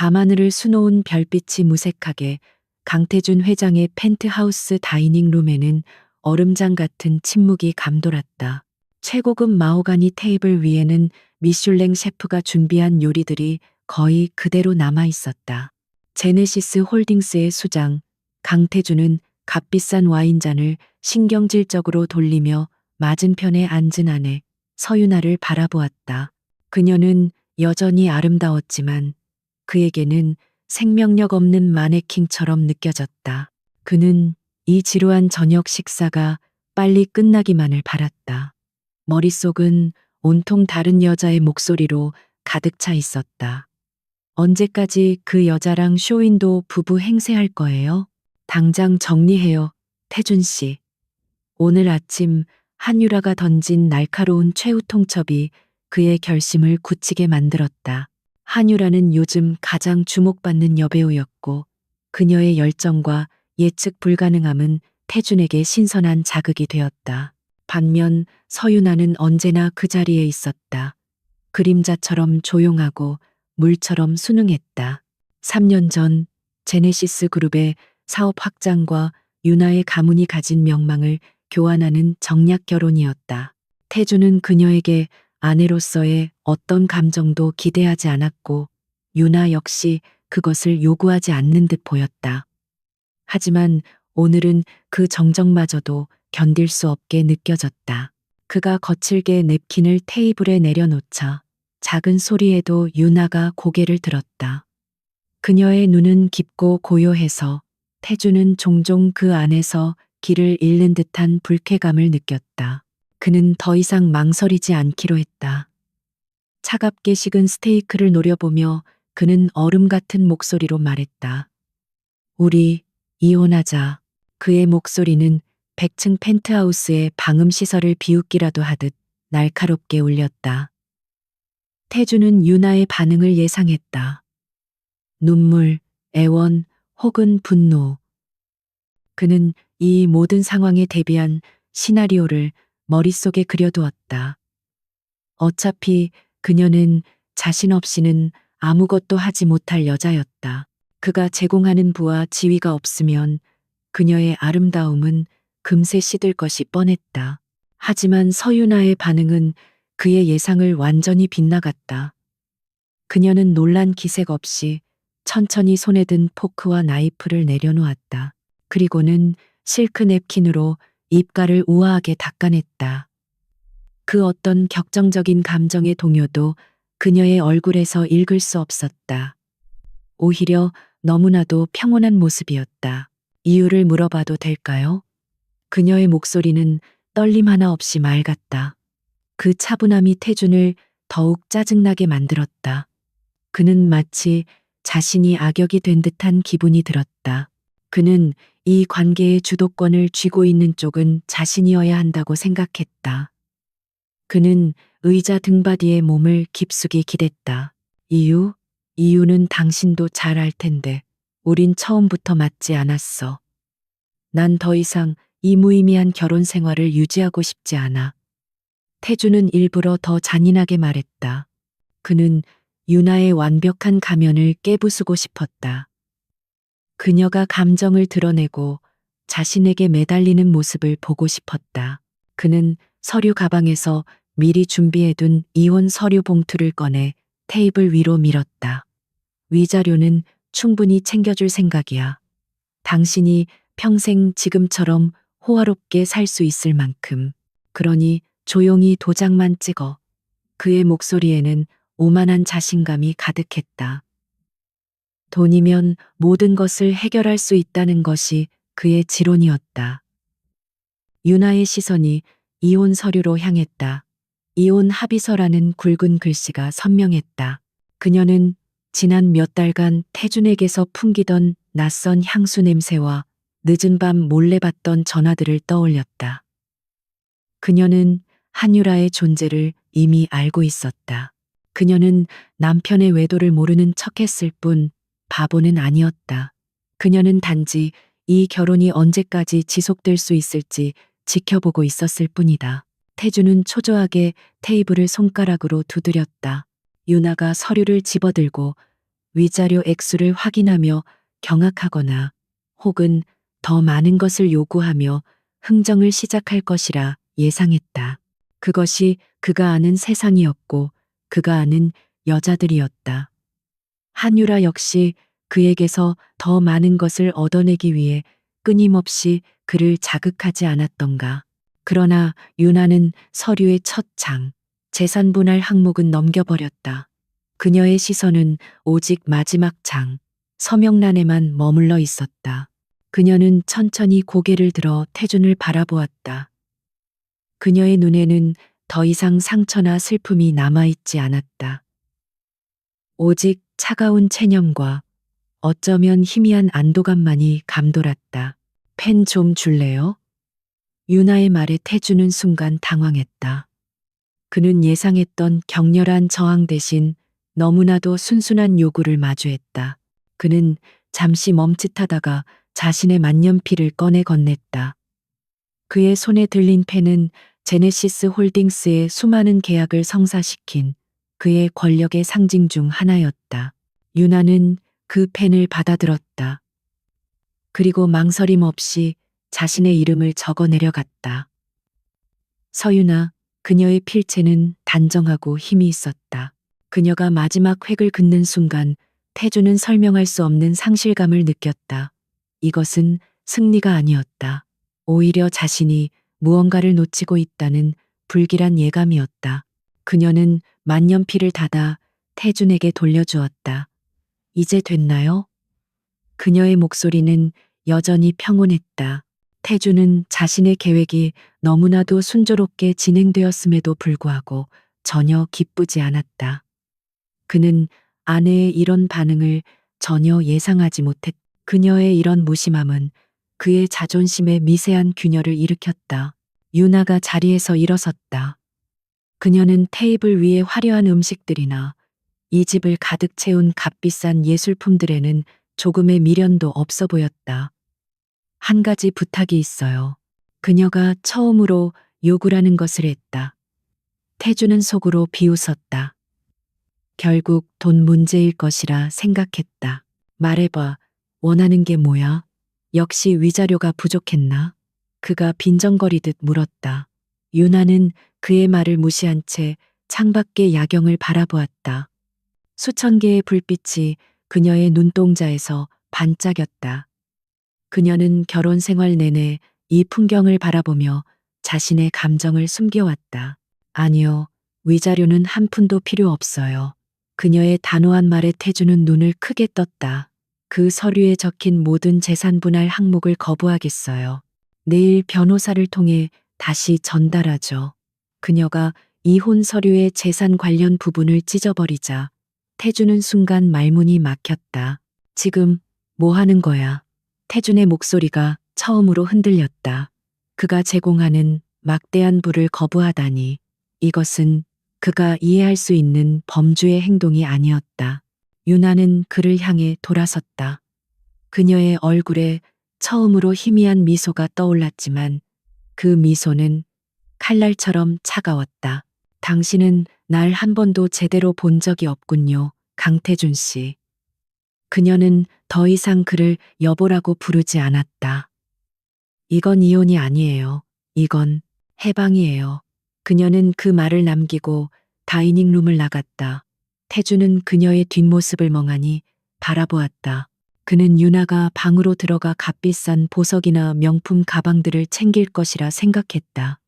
밤하늘을 수놓은 별빛이 무색하게 강태준 회장의 펜트하우스 다이닝룸에는 얼음장 같은 침묵이 감돌았다. 최고급 마호가니 테이블 위에는 미슐랭 셰프가 준비한 요리들이 거의 그대로 남아 있었다. 제네시스 홀딩스의 수장 강태준은 값비싼 와인잔을 신경질적으로 돌리며 맞은편에 앉은 아내 서윤아를 바라보았다. 그녀는 여전히 아름다웠지만 그에게는 생명력 없는 마네킹처럼 느껴졌다. 그는 이 지루한 저녁 식사가 빨리 끝나기만을 바랐다. 머릿속은 온통 다른 여자의 목소리로 가득 차 있었다. 언제까지 그 여자랑 쇼윈도 부부 행세할 거예요? 당장 정리해요, 태준 씨. 오늘 아침 한유라가 던진 날카로운 최후 통첩이 그의 결심을 굳히게 만들었다. 한유라는 요즘 가장 주목받는 여배우였고 그녀의 열정과 예측 불가능함은 태준에게 신선한 자극이 되었다. 반면 서윤아는 언제나 그 자리에 있었다. 그림자처럼 조용하고 물처럼 순응했다. 3년 전 제네시스 그룹의 사업 확장과 윤아의 가문이 가진 명망을 교환하는 정략 결혼이었다. 태주는 그녀에게 아내로서의 어떤 감정도 기대하지 않았고 윤아 역시 그것을 요구하지 않는 듯 보였다. 하지만 오늘은 그 정적마저도 견딜 수 없게 느껴졌다. 그가 거칠게 냅킨을 테이블에 내려놓자 작은 소리에도 윤아가 고개를 들었다. 그녀의 눈은 깊고 고요해서 태주는 종종 그 안에서 길을 잃는 듯한 불쾌감을 느꼈다. 그는 더 이상 망설이지 않기로 했다. 차갑게 식은 스테이크를 노려보며 그는 얼음 같은 목소리로 말했다. 우리 이혼하자. 그의 목소리는 100층 펜트하우스의 방음 시설을 비웃기라도 하듯 날카롭게 울렸다. 태주는 윤아의 반응을 예상했다. 눈물, 애원 혹은 분노. 그는 이 모든 상황에 대비한 시나리오를 머릿속에 그려두었다. 어차피 그녀는 자신 없이는 아무것도 하지 못할 여자였다. 그가 제공하는 부와 지위가 없으면 그녀의 아름다움은 금세 시들 것이 뻔했다. 하지만 서윤아의 반응은 그의 예상을 완전히 빗나갔다. 그녀는 놀란 기색 없이 천천히 손에 든 포크와 나이프를 내려놓았다. 그리고는 실크 냅킨으로 입가를 우아하게 닦아냈다. 그 어떤 격정적인 감정의 동요도 그녀의 얼굴에서 읽을 수 없었다. 오히려 너무나도 평온한 모습이었다. 이유를 물어봐도 될까요? 그녀의 목소리는 떨림 하나 없이 맑았다. 그 차분함이 태준을 더욱 짜증나게 만들었다. 그는 마치 자신이 악역이 된 듯한 기분이 들었다. 그는 이 관계의 주도권을 쥐고 있는 쪽은 자신이어야 한다고 생각했다. 그는 의자 등받이에 몸을 깊숙이 기댔다. 이유는 당신도 잘 알 텐데 우린 처음부터 맞지 않았어. 난 더 이상 이 무의미한 결혼 생활을 유지하고 싶지 않아. 태주는 일부러 더 잔인하게 말했다. 그는 윤아의 완벽한 가면을 깨부수고 싶었다. 그녀가 감정을 드러내고 자신에게 매달리는 모습을 보고 싶었다. 그는 서류 가방에서 미리 준비해둔 이혼 서류 봉투를 꺼내 테이블 위로 밀었다. 위자료는 충분히 챙겨줄 생각이야. 당신이 평생 지금처럼 호화롭게 살 수 있을 만큼. 그러니 조용히 도장만 찍어. 그의 목소리에는 오만한 자신감이 가득했다. 돈이면 모든 것을 해결할 수 있다는 것이 그의 지론이었다. 윤아의 시선이 이혼 서류로 향했다. 이혼 합의서라는 굵은 글씨가 선명했다. 그녀는 지난 몇 달간 태준에게서 풍기던 낯선 향수 냄새와 늦은 밤 몰래 받던 전화들을 떠올렸다. 그녀는 한유라의 존재를 이미 알고 있었다. 그녀는 남편의 외도를 모르는 척했을 뿐 바보는 아니었다. 그녀는 단지 이 결혼이 언제까지 지속될 수 있을지 지켜보고 있었을 뿐이다. 태주는 초조하게 테이블을 손가락으로 두드렸다. 윤아가 서류를 집어들고 위자료 액수를 확인하며 경악하거나 혹은 더 많은 것을 요구하며 흥정을 시작할 것이라 예상했다. 그것이 그가 아는 세상이었고 그가 아는 여자들이었다. 한유라 역시 그에게서 더 많은 것을 얻어내기 위해 끊임없이 그를 자극하지 않았던가. 그러나 유나는 서류의 첫 장, 재산 분할 항목은 넘겨버렸다. 그녀의 시선은 오직 마지막 장, 서명란에만 머물러 있었다. 그녀는 천천히 고개를 들어 태준을 바라보았다. 그녀의 눈에는 더 이상 상처나 슬픔이 남아있지 않았다. 오직 차가운 체념과 어쩌면 희미한 안도감만이 감돌았다. 펜 좀 줄래요? 유나의 말에 태주는 순간 당황했다. 그는 예상했던 격렬한 저항 대신 너무나도 순순한 요구를 마주했다. 그는 잠시 멈칫하다가 자신의 만년필을 꺼내 건넸다. 그의 손에 들린 펜은 제네시스 홀딩스의 수많은 계약을 성사시킨 그의 권력의 상징 중 하나였다. 유나는 그 펜을 받아들었다. 그리고 망설임 없이 자신의 이름을 적어 내려갔다. 서유나, 그녀의 필체는 단정하고 힘이 있었다. 그녀가 마지막 획을 긋는 순간 태주는 설명할 수 없는 상실감을 느꼈다. 이것은 승리가 아니었다. 오히려 자신이 무언가를 놓치고 있다는 불길한 예감이었다. 그녀는 만년필을 닫아 태준에게 돌려주었다. 이제 됐나요? 그녀의 목소리는 여전히 평온했다. 태주는 자신의 계획이 너무나도 순조롭게 진행되었음에도 불구하고 전혀 기쁘지 않았다. 그는 아내의 이런 반응을 전혀 예상하지 못했다. 그녀의 이런 무심함은 그의 자존심에 미세한 균열을 일으켰다. 유나가 자리에서 일어섰다. 그녀는 테이블 위에 화려한 음식들이나 이 집을 가득 채운 값비싼 예술품들에는 조금의 미련도 없어 보였다. 한 가지 부탁이 있어요. 그녀가 처음으로 요구라는 것을 했다. 태주는 속으로 비웃었다. 결국 돈 문제일 것이라 생각했다. 말해봐. 원하는 게 뭐야? 역시 위자료가 부족했나? 그가 빈정거리듯 물었다. 유나는 그의 말을 무시한 채 창밖의 야경을 바라보았다. 수천 개의 불빛이 그녀의 눈동자에서 반짝였다. 그녀는 결혼 생활 내내 이 풍경을 바라보며 자신의 감정을 숨겨왔다. 아니요, 위자료는 한 푼도 필요 없어요. 그녀의 단호한 말에 태주는 눈을 크게 떴다. 그 서류에 적힌 모든 재산 분할 항목을 거부하겠어요. 내일 변호사를 통해 다시 전달하죠. 그녀가 이혼 서류의 재산 관련 부분을 찢어버리자 태주는 순간 말문이 막혔다. 지금 뭐 하는 거야? 태준의 목소리가 처음으로 흔들렸다. 그가 제공하는 막대한 부를 거부하다니. 이것은 그가 이해할 수 있는 범주의 행동이 아니었다. 유나는 그를 향해 돌아섰다. 그녀의 얼굴에 처음으로 희미한 미소가 떠올랐지만 그 미소는 칼날처럼 차가웠다. 당신은 날 한 번도 제대로 본 적이 없군요, 강태준 씨. 그녀는 더 이상 그를 여보라고 부르지 않았다. 이건 이혼이 아니에요. 이건 해방이에요. 그녀는 그 말을 남기고 다이닝룸을 나갔다. 태주는 그녀의 뒷모습을 멍하니 바라보았다. 그는 유나가 방으로 들어가 값비싼 보석이나 명품 가방들을 챙길 것이라 생각했다.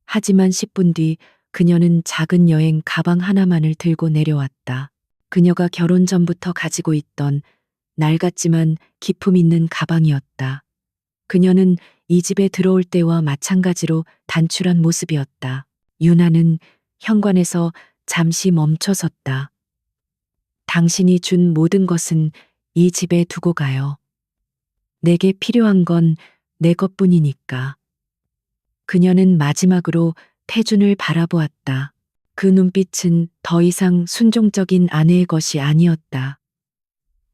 하지만 10분 뒤 그녀는 작은 여행 가방 하나만을 들고 내려왔다. 그녀가 결혼 전부터 가지고 있던 낡았지만 기품 있는 가방이었다. 그녀는 이 집에 들어올 때와 마찬가지로 단출한 모습이었다. 유나는 현관에서 잠시 멈춰섰다. 당신이 준 모든 것은 이 집에 두고 가요. 내게 필요한 건 내 것뿐이니까. 그녀는 마지막으로 태준을 바라보았다. 그 눈빛은 더 이상 순종적인 아내의 것이 아니었다.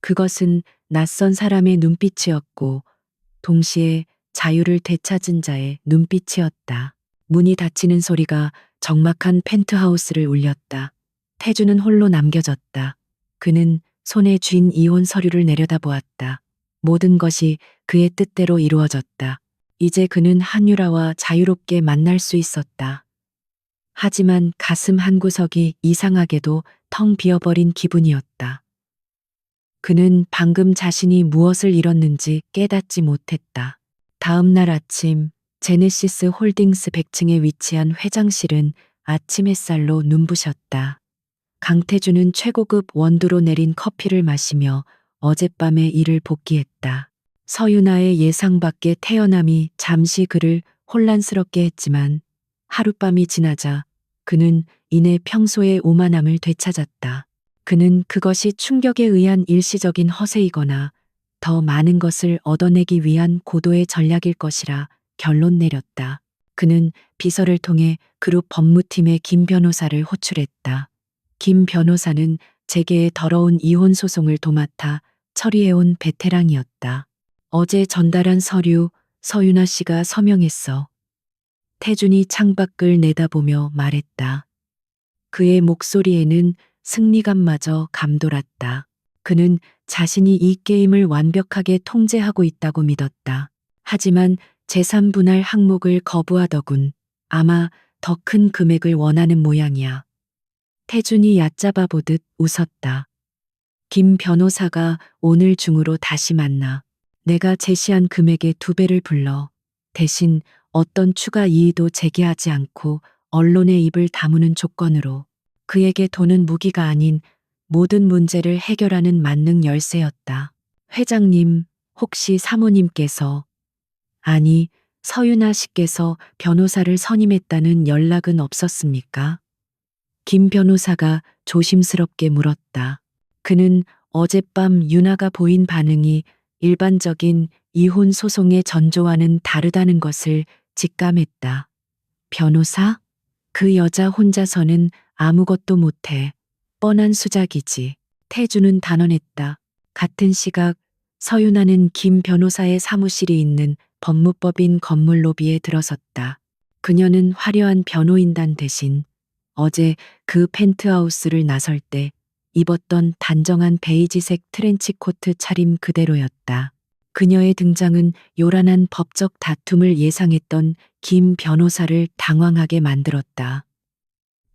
그것은 낯선 사람의 눈빛이었고 동시에 자유를 되찾은 자의 눈빛이었다. 문이 닫히는 소리가 적막한 펜트하우스를 울렸다. 태주는 홀로 남겨졌다. 그는 손에 쥔 이혼 서류를 내려다보았다. 모든 것이 그의 뜻대로 이루어졌다. 이제 그는 한유라와 자유롭게 만날 수 있었다. 하지만 가슴 한구석이 이상하게도 텅 비어버린 기분이었다. 그는 방금 자신이 무엇을 잃었는지 깨닫지 못했다. 다음 날 아침, 제네시스 홀딩스 100층에 위치한 회장실은 아침 햇살로 눈부셨다. 강태준은 최고급 원두로 내린 커피를 마시며 어젯밤의 일을 복기했다. 서윤아의 예상 밖의 태어남이 잠시 그를 혼란스럽게 했지만 하룻밤이 지나자 그는 이내 평소의 오만함을 되찾았다. 그는 그것이 충격에 의한 일시적인 허세이거나 더 많은 것을 얻어내기 위한 고도의 전략일 것이라 결론 내렸다. 그는 비서를 통해 그룹 법무팀의 김 변호사를 호출했다. 김 변호사는 재계의 더러운 이혼 소송을 도맡아 처리해온 베테랑이었다. 어제 전달한 서류, 서윤아 씨가 서명했어. 태준이 창밖을 내다보며 말했다. 그의 목소리에는 승리감마저 감돌았다. 그는 자신이 이 게임을 완벽하게 통제하고 있다고 믿었다. 하지만 재산 분할 항목을 거부하더군. 아마 더 큰 금액을 원하는 모양이야. 태준이 얕잡아 보듯 웃었다. 김 변호사가 오늘 중으로 다시 만나. 내가 제시한 금액의 2배를 불러. 대신 어떤 추가 이의도 제기하지 않고 언론의 입을 다무는 조건으로. 그에게 돈은 무기가 아닌 모든 문제를 해결하는 만능 열쇠였다. 회장님, 혹시 사모님께서, 아니, 서윤아 씨께서 변호사를 선임했다는 연락은 없었습니까? 김 변호사가 조심스럽게 물었다. 그는 어젯밤 윤아가 보인 반응이 일반적인 이혼 소송의 전조와는 다르다는 것을 직감했다. 변호사? 그 여자 혼자서는 아무것도 못해. 뻔한 수작이지. 태주는 단언했다. 같은 시각 서윤아는 김 변호사의 사무실이 있는 법무법인 건물 로비에 들어섰다. 그녀는 화려한 변호인단 대신 어제 그 펜트하우스를 나설 때 입었던 단정한 베이지색 트렌치코트 차림 그대로였다. 그녀의 등장은 요란한 법적 다툼을 예상했던 김 변호사를 당황하게 만들었다.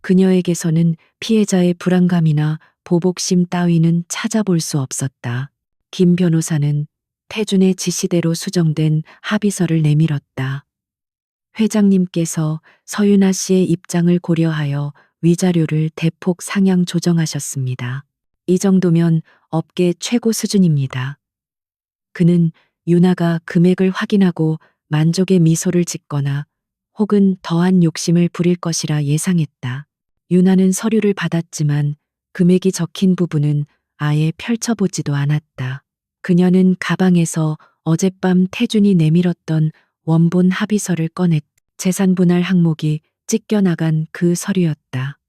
그녀에게서는 피해자의 불안감이나 보복심 따위는 찾아볼 수 없었다. 김 변호사는 태준의 지시대로 수정된 합의서를 내밀었다. 회장님께서 서윤아 씨의 입장을 고려하여 위자료를 대폭 상향 조정하셨습니다. 이 정도면 업계 최고 수준입니다. 그는 윤아가 금액을 확인하고 만족의 미소를 짓거나 혹은 더한 욕심을 부릴 것이라 예상했다. 윤아는 서류를 받았지만 금액이 적힌 부분은 아예 펼쳐보지도 않았다. 그녀는 가방에서 어젯밤 태준이 내밀었던 원본 합의서를 꺼냈. 재산 분할 항목이 찢겨나간 그 서류였다.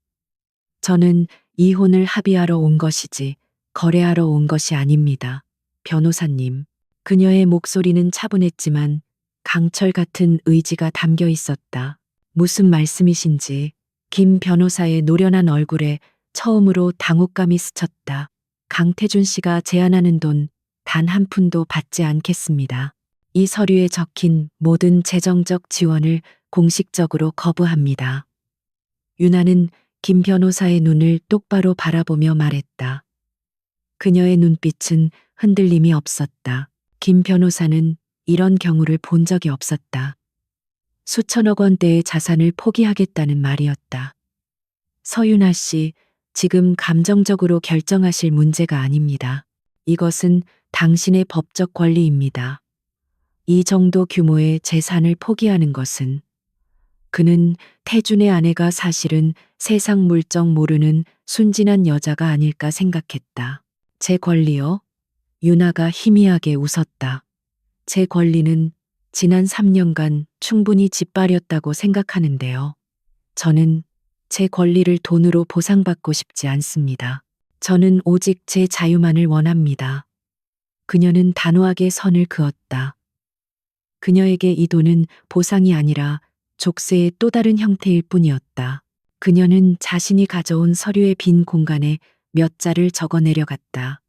저는 이혼을 합의하러 온 것이지 거래하러 온 것이 아닙니다. 변호사님. 그녀의 목소리는 차분했지만 강철 같은 의지가 담겨 있었다. 무슨 말씀이신지. 김 변호사의 노련한 얼굴에 처음으로 당혹감이 스쳤다. 강태준 씨가 제안하는 돈 단 한 푼도 받지 않겠습니다. 이 서류에 적힌 모든 재정적 지원을 공식적으로 거부합니다. 윤아는 김 변호사의 눈을 똑바로 바라보며 말했다. 그녀의 눈빛은 흔들림이 없었다. 김 변호사는 이런 경우를 본 적이 없었다. 수천억 원대의 자산을 포기하겠다는 말이었다. 서윤아 씨, 지금 감정적으로 결정하실 문제가 아닙니다. 이것은 당신의 법적 권리입니다. 이 정도 규모의 재산을 포기하는 것은 그는 태준의 아내가 사실은 세상 물정 모르는 순진한 여자가 아닐까 생각했다. 제 권리요? 윤아가 희미하게 웃었다. 제 권리는 지난 3년간 충분히 짓밟았다고 생각하는데요. 저는 제 권리를 돈으로 보상받고 싶지 않습니다. 저는 오직 제 자유만을 원합니다. 그녀는 단호하게 선을 그었다. 그녀에게 이 돈은 보상이 아니라 족쇄의 또 다른 형태일 뿐이었다. 그녀는 자신이 가져온 서류의 빈 공간에 몇 자를 적어 내려갔다.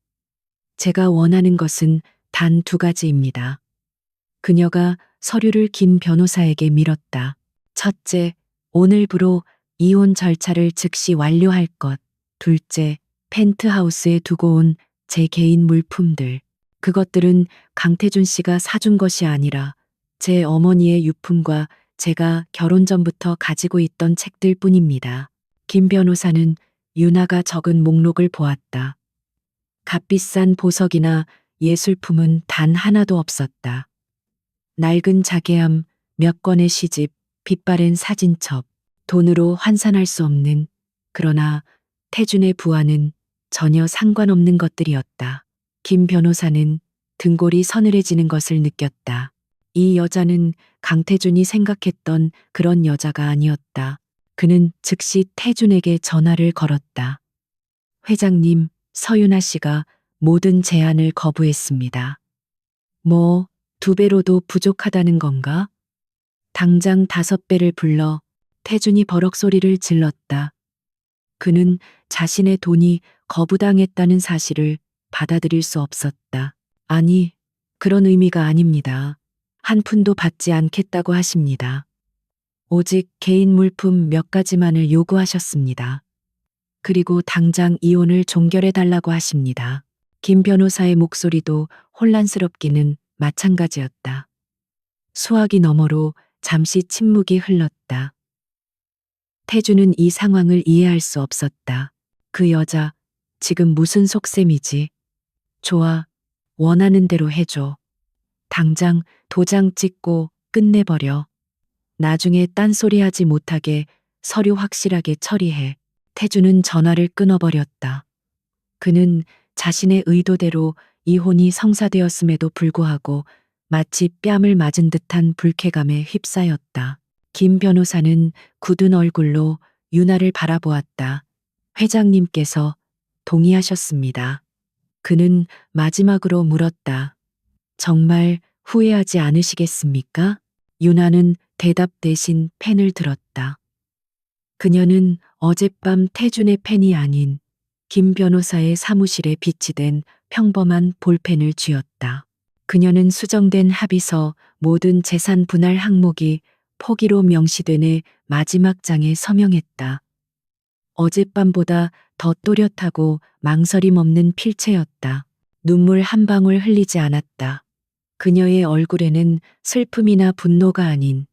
제가 원하는 것은 단 두 가지입니다. 그녀가 서류를 김 변호사에게 밀었다. 첫째, 오늘부로 이혼 절차를 즉시 완료할 것. 둘째, 펜트하우스에 두고 온 제 개인 물품들. 그것들은 강태준 씨가 사준 것이 아니라 제 어머니의 유품과 제가 결혼 전부터 가지고 있던 책들 뿐입니다. 김 변호사는 유나가 적은 목록을 보았다. 값비싼 보석이나 예술품은 단 하나도 없었다. 낡은 자개함, 몇 권의 시집, 빛바랜 사진첩, 돈으로 환산할 수 없는, 그러나 태준의 부하는 전혀 상관없는 것들이었다. 김 변호사는 등골이 서늘해지는 것을 느꼈다. 이 여자는 강태준이 생각했던 그런 여자가 아니었다. 그는 즉시 태준에게 전화를 걸었다. 회장님, 서윤아 씨가 모든 제안을 거부했습니다. 뭐, 2배로도 부족하다는 건가? 당장 5배를 불러. 태준이 버럭 소리를 질렀다. 그는 자신의 돈이 거부당했다는 사실을 받아들일 수 없었다. 아니, 그런 의미가 아닙니다. 한 푼도 받지 않겠다고 하십니다. 오직 개인 물품 몇 가지만을 요구하셨습니다. 그리고 당장 이혼을 종결해 달라고 하십니다. 김 변호사의 목소리도 혼란스럽기는 마찬가지였다. 수화기 너머로 잠시 침묵이 흘렀다. 태주는 이 상황을 이해할 수 없었다. 그 여자, 지금 무슨 속셈이지? 좋아, 원하는 대로 해줘. 당장 도장 찍고 끝내버려. 나중에 딴소리 하지 못하게 서류 확실하게 처리해. 태주는 전화를 끊어버렸다. 그는 자신의 의도대로 이혼이 성사되었음에도 불구하고 마치 뺨을 맞은 듯한 불쾌감에 휩싸였다. 김 변호사는 굳은 얼굴로 유나를 바라보았다. 회장님께서 동의하셨습니다. 그는 마지막으로 물었다. 정말 후회하지 않으시겠습니까? 유나는 대답 대신 펜을 들었다. 그녀는 어젯밤 태준의 펜이 아닌 김 변호사의 사무실에 비치된 평범한 볼펜을 쥐었다. 그녀는 수정된 합의서 모든 재산 분할 항목이 포기로 명시되는 마지막 장에 서명했다. 어젯밤보다 더 또렷하고 망설임 없는 필체였다. 눈물 한 방울 흘리지 않았다. 그녀의 얼굴에는 슬픔이나 분노가 아닌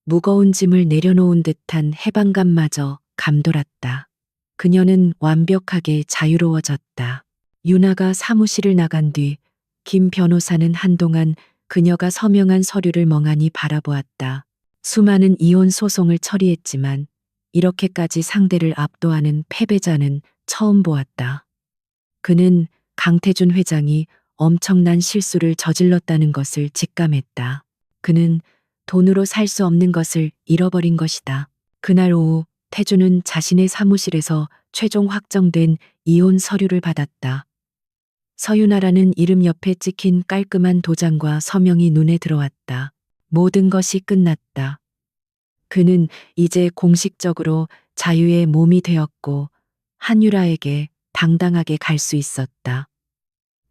무거운 짐을 내려놓은 듯한 해방감마저 감돌았다. 그녀는 완벽하게 자유로워졌다. 유나가 사무실을 나간 뒤 김 변호사는 한동안 그녀가 서명한 서류를 멍하니 바라보았다. 수많은 이혼 소송을 처리했지만 이렇게까지 상대를 압도하는 패배자는 처음 보았다. 그는 강태준 회장이 엄청난 실수를 저질렀다는 것을 직감했다. 그는 돈으로 살 수 없는 것을 잃어버린 것이다. 그날 오후 태준은 자신의 사무실에서 최종 확정된 이혼 서류를 받았다. 서윤아라는 이름 옆에 찍힌 깔끔한 도장과 서명이 눈에 들어왔다. 모든 것이 끝났다. 그는 이제 공식적으로 자유의 몸이 되었고 한유라에게 당당하게 갈 수 있었다.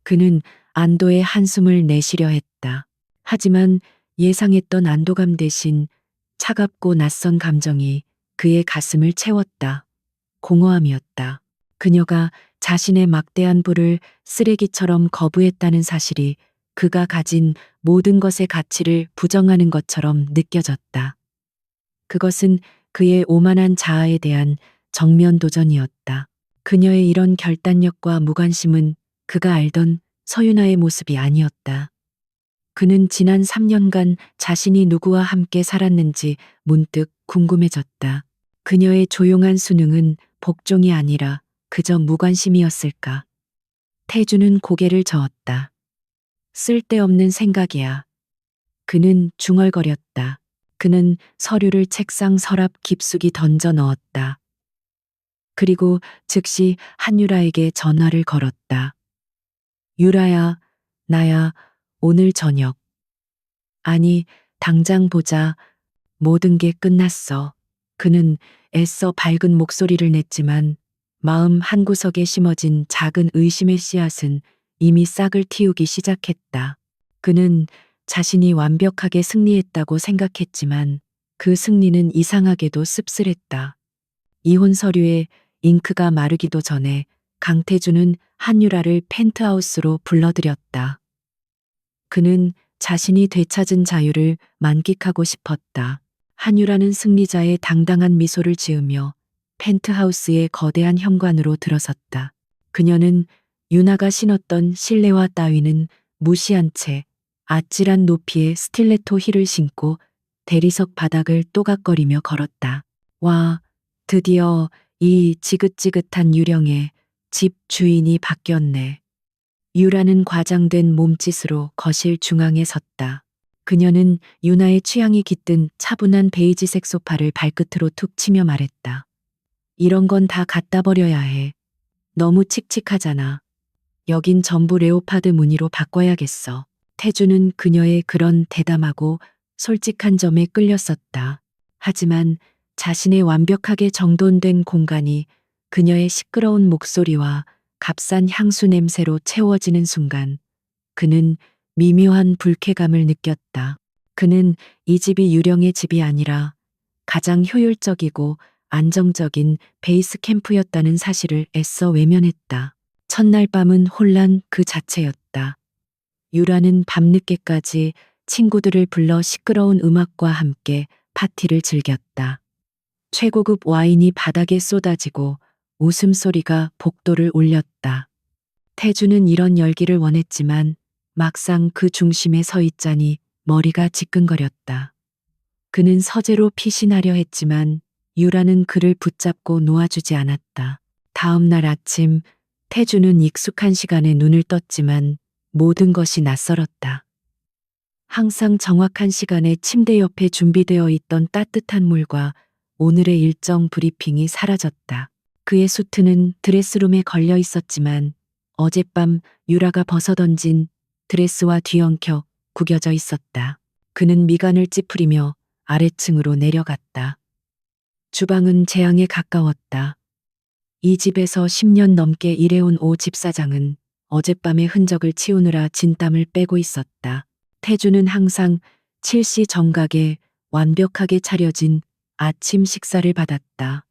그는 안도의 한숨을 내쉬려 했다. 하지만 예상했던 안도감 대신 차갑고 낯선 감정이 그의 가슴을 채웠다. 공허함이었다. 그녀가 자신의 막대한 부를 쓰레기처럼 거부했다는 사실이 그가 가진 모든 것의 가치를 부정하는 것처럼 느껴졌다. 그것은 그의 오만한 자아에 대한 정면 도전이었다. 그녀의 이런 결단력과 무관심은 그가 알던 서윤아의 모습이 아니었다. 그는 지난 3년간 자신이 누구와 함께 살았는지 문득 궁금해졌다. 그녀의 조용한 수능은 복종이 아니라 그저 무관심이었을까? 태주는 고개를 저었다. 쓸데없는 생각이야. 그는 중얼거렸다. 그는 서류를 책상 서랍 깊숙이 던져 넣었다. 그리고 즉시 한유라에게 전화를 걸었다. 유라야, 나야, 오늘 저녁. 아니, 당장 보자. 모든 게 끝났어. 그는 애써 밝은 목소리를 냈지만 마음 한구석에 심어진 작은 의심의 씨앗은 이미 싹을 틔우기 시작했다. 그는 자신이 완벽하게 승리했다고 생각했지만 그 승리는 이상하게도 씁쓸했다. 이혼 서류에 잉크가 마르기도 전에 강태준은 한유라를 펜트하우스로 불러들였다. 그는 자신이 되찾은 자유를 만끽하고 싶었다. 한유라는 승리자의 당당한 미소를 지으며 펜트하우스의 거대한 현관으로 들어섰다. 그녀는 유나가 신었던 실내화 따위는 무시한 채 아찔한 높이의 스틸레토 힐을 신고 대리석 바닥을 또각거리며 걸었다. 와, 드디어 이 지긋지긋한 유령의 집 주인이 바뀌었네. 유라는 과장된 몸짓으로 거실 중앙에 섰다. 그녀는 유나의 취향이 깃든 차분한 베이지색 소파를 발끝으로 툭 치며 말했다. 이런 건 다 갖다 버려야 해. 너무 칙칙하잖아. 여긴 전부 레오파드 무늬로 바꿔야겠어. 태주는 그녀의 그런 대담하고 솔직한 점에 끌렸었다. 하지만 자신의 완벽하게 정돈된 공간이 그녀의 시끄러운 목소리와 값싼 향수 냄새로 채워지는 순간 그는 미묘한 불쾌감을 느꼈다. 그는 이 집이 유령의 집이 아니라 가장 효율적이고 안정적인 베이스 캠프였다는 사실을 애써 외면했다. 첫날 밤은 혼란 그 자체였다. 유라는 밤늦게까지 친구들을 불러 시끄러운 음악과 함께 파티를 즐겼다. 최고급 와인이 바닥에 쏟아지고 웃음소리가 복도를 울렸다. 태주는 이런 열기를 원했지만 막상 그 중심에 서 있자니 머리가 지끈거렸다. 그는 서재로 피신하려 했지만 유라는 그를 붙잡고 놓아주지 않았다. 다음 날 아침 태주는 익숙한 시간에 눈을 떴지만 모든 것이 낯설었다. 항상 정확한 시간에 침대 옆에 준비되어 있던 따뜻한 물과 오늘의 일정 브리핑이 사라졌다. 그의 수트는 드레스룸에 걸려 있었지만 어젯밤 유라가 벗어던진 드레스와 뒤엉켜 구겨져 있었다. 그는 미간을 찌푸리며 아래층으로 내려갔다. 주방은 재앙에 가까웠다. 이 집에서 10년 넘게 일해온 오 집사장은 어젯밤의 흔적을 치우느라 진땀을 빼고 있었다. 태주는 항상 7시 정각에 완벽하게 차려진 아침 식사를 받았다.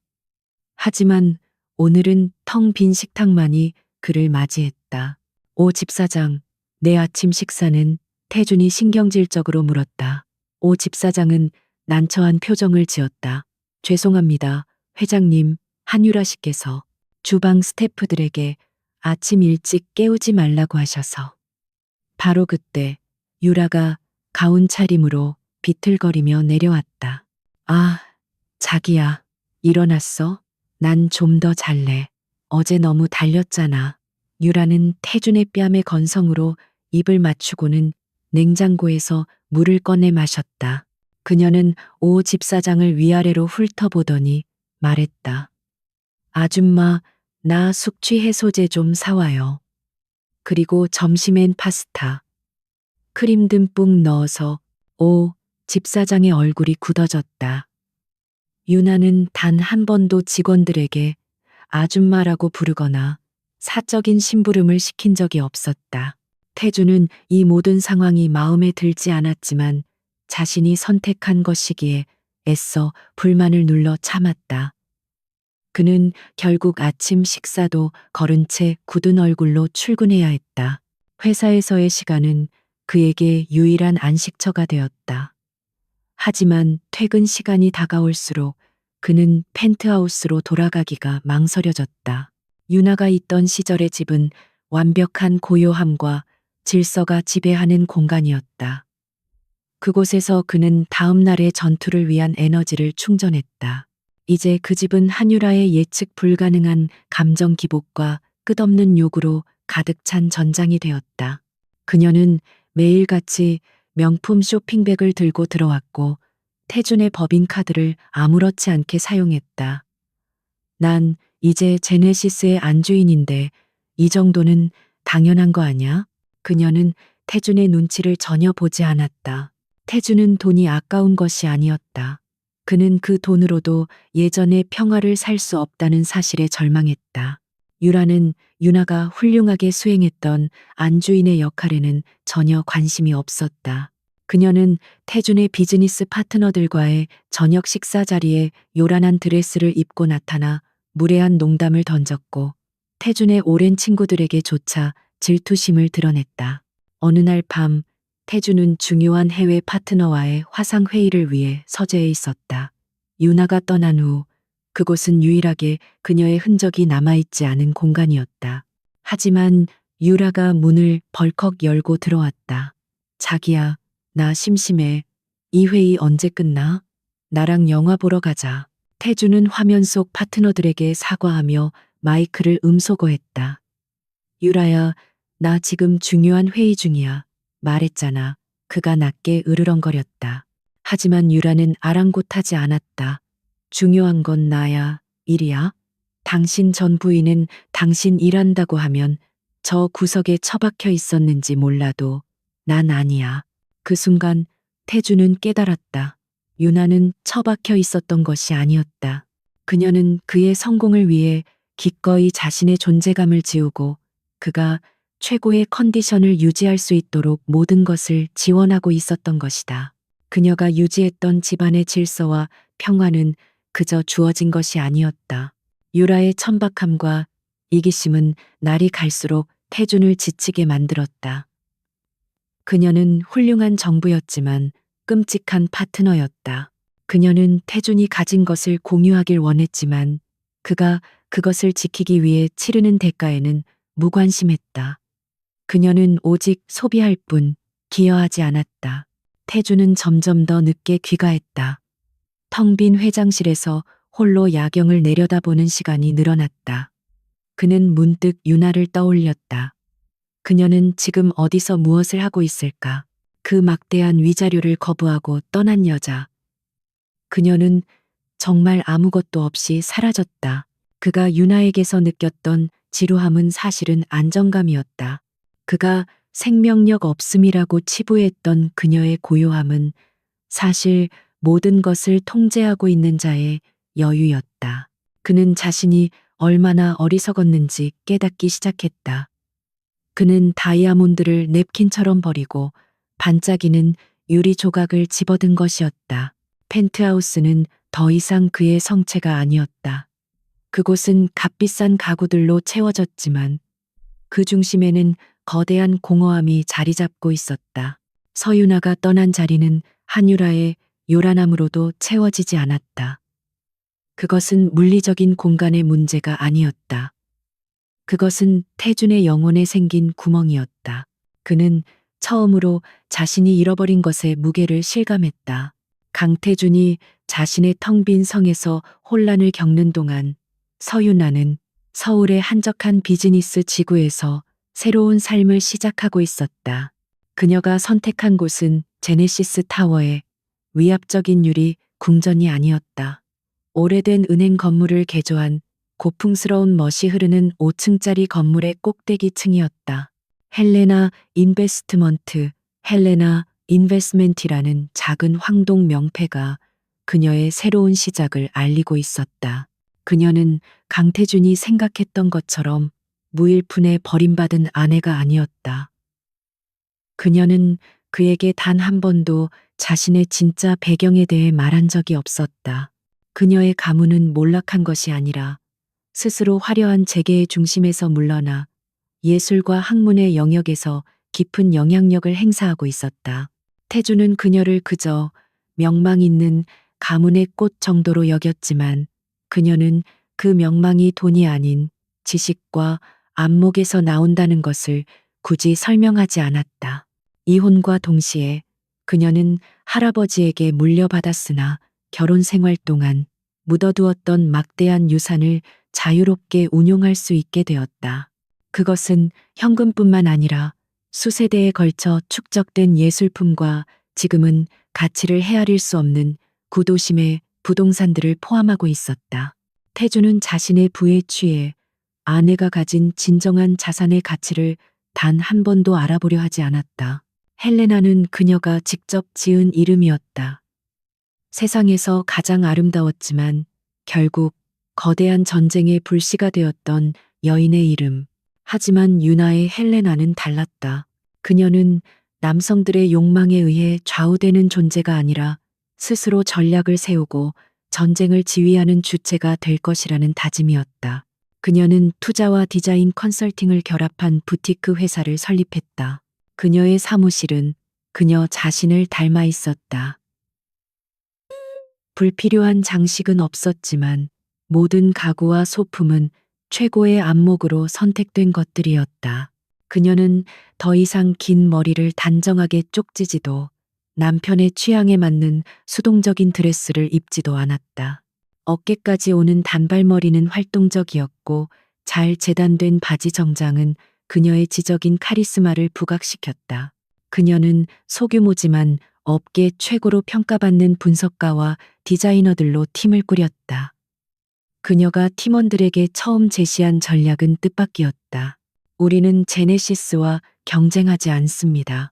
하지만 오늘은 텅 빈 식탁만이 그를 맞이했다. 오 집사장, 내 아침 식사는? 태준이 신경질적으로 물었다. 오 집사장은 난처한 표정을 지었다. 죄송합니다, 회장님, 한유라 씨께서 주방 스태프들에게 아침 일찍 깨우지 말라고 하셔서. 바로 그때 유라가 가운 차림으로 비틀거리며 내려왔다. 아, 자기야, 일어났어? 난 좀 더 잘래. 어제 너무 달렸잖아. 유라는 태준의 뺨에 건성으로 입을 맞추고는 냉장고에서 물을 꺼내 마셨다. 그녀는 오 집사장을 위아래로 훑어보더니 말했다. 아줌마, 나 숙취 해소제 좀 사와요. 그리고 점심엔 파스타. 크림 듬뿍 넣어서. 오 집사장의 얼굴이 굳어졌다. 유나는 단 한 번도 직원들에게 아줌마라고 부르거나 사적인 심부름을 시킨 적이 없었다. 태주는 이 모든 상황이 마음에 들지 않았지만 자신이 선택한 것이기에 애써 불만을 눌러 참았다. 그는 결국 아침 식사도 거른 채 굳은 얼굴로 출근해야 했다. 회사에서의 시간은 그에게 유일한 안식처가 되었다. 하지만 퇴근 시간이 다가올수록 그는 펜트하우스로 돌아가기가 망설여졌다. 유나가 있던 시절의 집은 완벽한 고요함과 질서가 지배하는 공간이었다. 그곳에서 그는 다음 날의 전투를 위한 에너지를 충전했다. 이제 그 집은 한유라의 예측 불가능한 감정 기복과 끝없는 욕구로 가득 찬 전장이 되었다. 그녀는 매일같이 명품 쇼핑백을 들고 들어왔고 태준의 법인카드를 아무렇지 않게 사용했다. 난 이제 제네시스의 안주인인데 이 정도는 당연한 거 아냐? 그녀는 태준의 눈치를 전혀 보지 않았다. 태준은 돈이 아까운 것이 아니었다. 그는 그 돈으로도 예전의 평화를 살 수 없다는 사실에 절망했다. 유라는 유나가 훌륭하게 수행했던 안주인의 역할에는 전혀 관심이 없었다. 그녀는 태준의 비즈니스 파트너들과의 저녁 식사 자리에 요란한 드레스를 입고 나타나 무례한 농담을 던졌고 태준의 오랜 친구들에게조차 질투심을 드러냈다. 어느 날 밤 태준은 중요한 해외 파트너와의 화상회의를 위해 서재에 있었다. 유나가 떠난 후 그곳은 유일하게 그녀의 흔적이 남아있지 않은 공간이었다. 하지만 유라가 문을 벌컥 열고 들어왔다. 자기야, 나 심심해. 이 회의 언제 끝나? 나랑 영화 보러 가자. 태주는 화면 속 파트너들에게 사과하며 마이크를 음소거했다. 유라야, 나 지금 중요한 회의 중이야. 말했잖아. 그가 낮게 으르렁거렸다. 하지만 유라는 아랑곳하지 않았다. 중요한 건 나야, 일이야. 당신 전 부인은 당신 일한다고 하면 저 구석에 처박혀 있었는지 몰라도 난 아니야. 그 순간 태주는 깨달았다. 유나는 처박혀 있었던 것이 아니었다. 그녀는 그의 성공을 위해 기꺼이 자신의 존재감을 지우고 그가 최고의 컨디션을 유지할 수 있도록 모든 것을 지원하고 있었던 것이다. 그녀가 유지했던 집안의 질서와 평화는 그저 주어진 것이 아니었다. 유라의 천박함과 이기심은 날이 갈수록 태준을 지치게 만들었다. 그녀는 훌륭한 정부였지만 끔찍한 파트너였다. 그녀는 태준이 가진 것을 공유하길 원했지만 그가 그것을 지키기 위해 치르는 대가에는 무관심했다. 그녀는 오직 소비할 뿐 기여하지 않았다. 태준은 점점 더 늦게 귀가했다. 텅 빈 회장실에서 홀로 야경을 내려다보는 시간이 늘어났다. 그는 문득 유나를 떠올렸다. 그녀는 지금 어디서 무엇을 하고 있을까? 그 막대한 위자료를 거부하고 떠난 여자. 그녀는 정말 아무것도 없이 사라졌다. 그가 유나에게서 느꼈던 지루함은 사실은 안정감이었다. 그가 생명력 없음이라고 치부했던 그녀의 고요함은 사실 모든 것을 통제하고 있는 자의 여유였다. 그는 자신이 얼마나 어리석었는지 깨닫기 시작했다. 그는 다이아몬드를 냅킨처럼 버리고 반짝이는 유리 조각을 집어든 것이었다. 펜트하우스는 더 이상 그의 성체가 아니었다. 그곳은 값비싼 가구들로 채워졌지만 그 중심에는 거대한 공허함이 자리 잡고 있었다. 서유나가 떠난 자리는 한유라의 요란함으로도 채워지지 않았다. 그것은 물리적인 공간의 문제가 아니었다. 그것은 태준의 영혼에 생긴 구멍이었다. 그는 처음으로 자신이 잃어버린 것의 무게를 실감했다. 강태준이 자신의 텅 빈 성에서 혼란을 겪는 동안 서유나는 서울의 한적한 비즈니스 지구에서 새로운 삶을 시작하고 있었다. 그녀가 선택한 곳은 제네시스 타워의 위압적인 유리 궁전이 아니었다. 오래된 은행 건물을 개조한 고풍스러운 멋이 흐르는 5층짜리 건물의 꼭대기 층이었다. 헬레나 인베스트먼트, 헬레나 인베스멘티라는 작은 황동 명패가 그녀의 새로운 시작을 알리고 있었다. 그녀는 강태준이 생각했던 것처럼 무일푼에 버림받은 아내가 아니었다. 그녀는 그에게 단 한 번도 자신의 진짜 배경에 대해 말한 적이 없었다. 그녀의 가문은 몰락한 것이 아니라 스스로 화려한 재계의 중심에서 물러나 예술과 학문의 영역에서 깊은 영향력을 행사하고 있었다. 태주는 그녀를 그저 명망 있는 가문의 꽃 정도로 여겼지만 그녀는 그 명망이 돈이 아닌 지식과 안목에서 나온다는 것을 굳이 설명하지 않았다. 이혼과 동시에 그녀는 할아버지에게 물려받았으나 결혼 생활 동안 묻어두었던 막대한 유산을 자유롭게 운용할 수 있게 되었다. 그것은 현금뿐만 아니라 수세대에 걸쳐 축적된 예술품과 지금은 가치를 헤아릴 수 없는 구도심의 부동산들을 포함하고 있었다. 태주는 자신의 부에 취해 아내가 가진 진정한 자산의 가치를 단 한 번도 알아보려 하지 않았다. 헬레나는 그녀가 직접 지은 이름이었다. 세상에서 가장 아름다웠지만 결국 거대한 전쟁의 불씨가 되었던 여인의 이름. 하지만 유나의 헬레나는 달랐다. 그녀는 남성들의 욕망에 의해 좌우되는 존재가 아니라 스스로 전략을 세우고 전쟁을 지휘하는 주체가 될 것이라는 다짐이었다. 그녀는 투자와 디자인 컨설팅을 결합한 부티크 회사를 설립했다. 그녀의 사무실은 그녀 자신을 닮아 있었다. 불필요한 장식은 없었지만 모든 가구와 소품은 최고의 안목으로 선택된 것들이었다. 그녀는 더 이상 긴 머리를 단정하게 쪽지지도 남편의 취향에 맞는 수동적인 드레스를 입지도 않았다. 어깨까지 오는 단발머리는 활동적이었고 잘 재단된 바지 정장은 그녀의 지적인 카리스마를 부각시켰다. 그녀는 소규모지만 업계 최고로 평가받는 분석가와 디자이너들로 팀을 꾸렸다. 그녀가 팀원들에게 처음 제시한 전략은 뜻밖이었다. 우리는 제네시스와 경쟁하지 않습니다.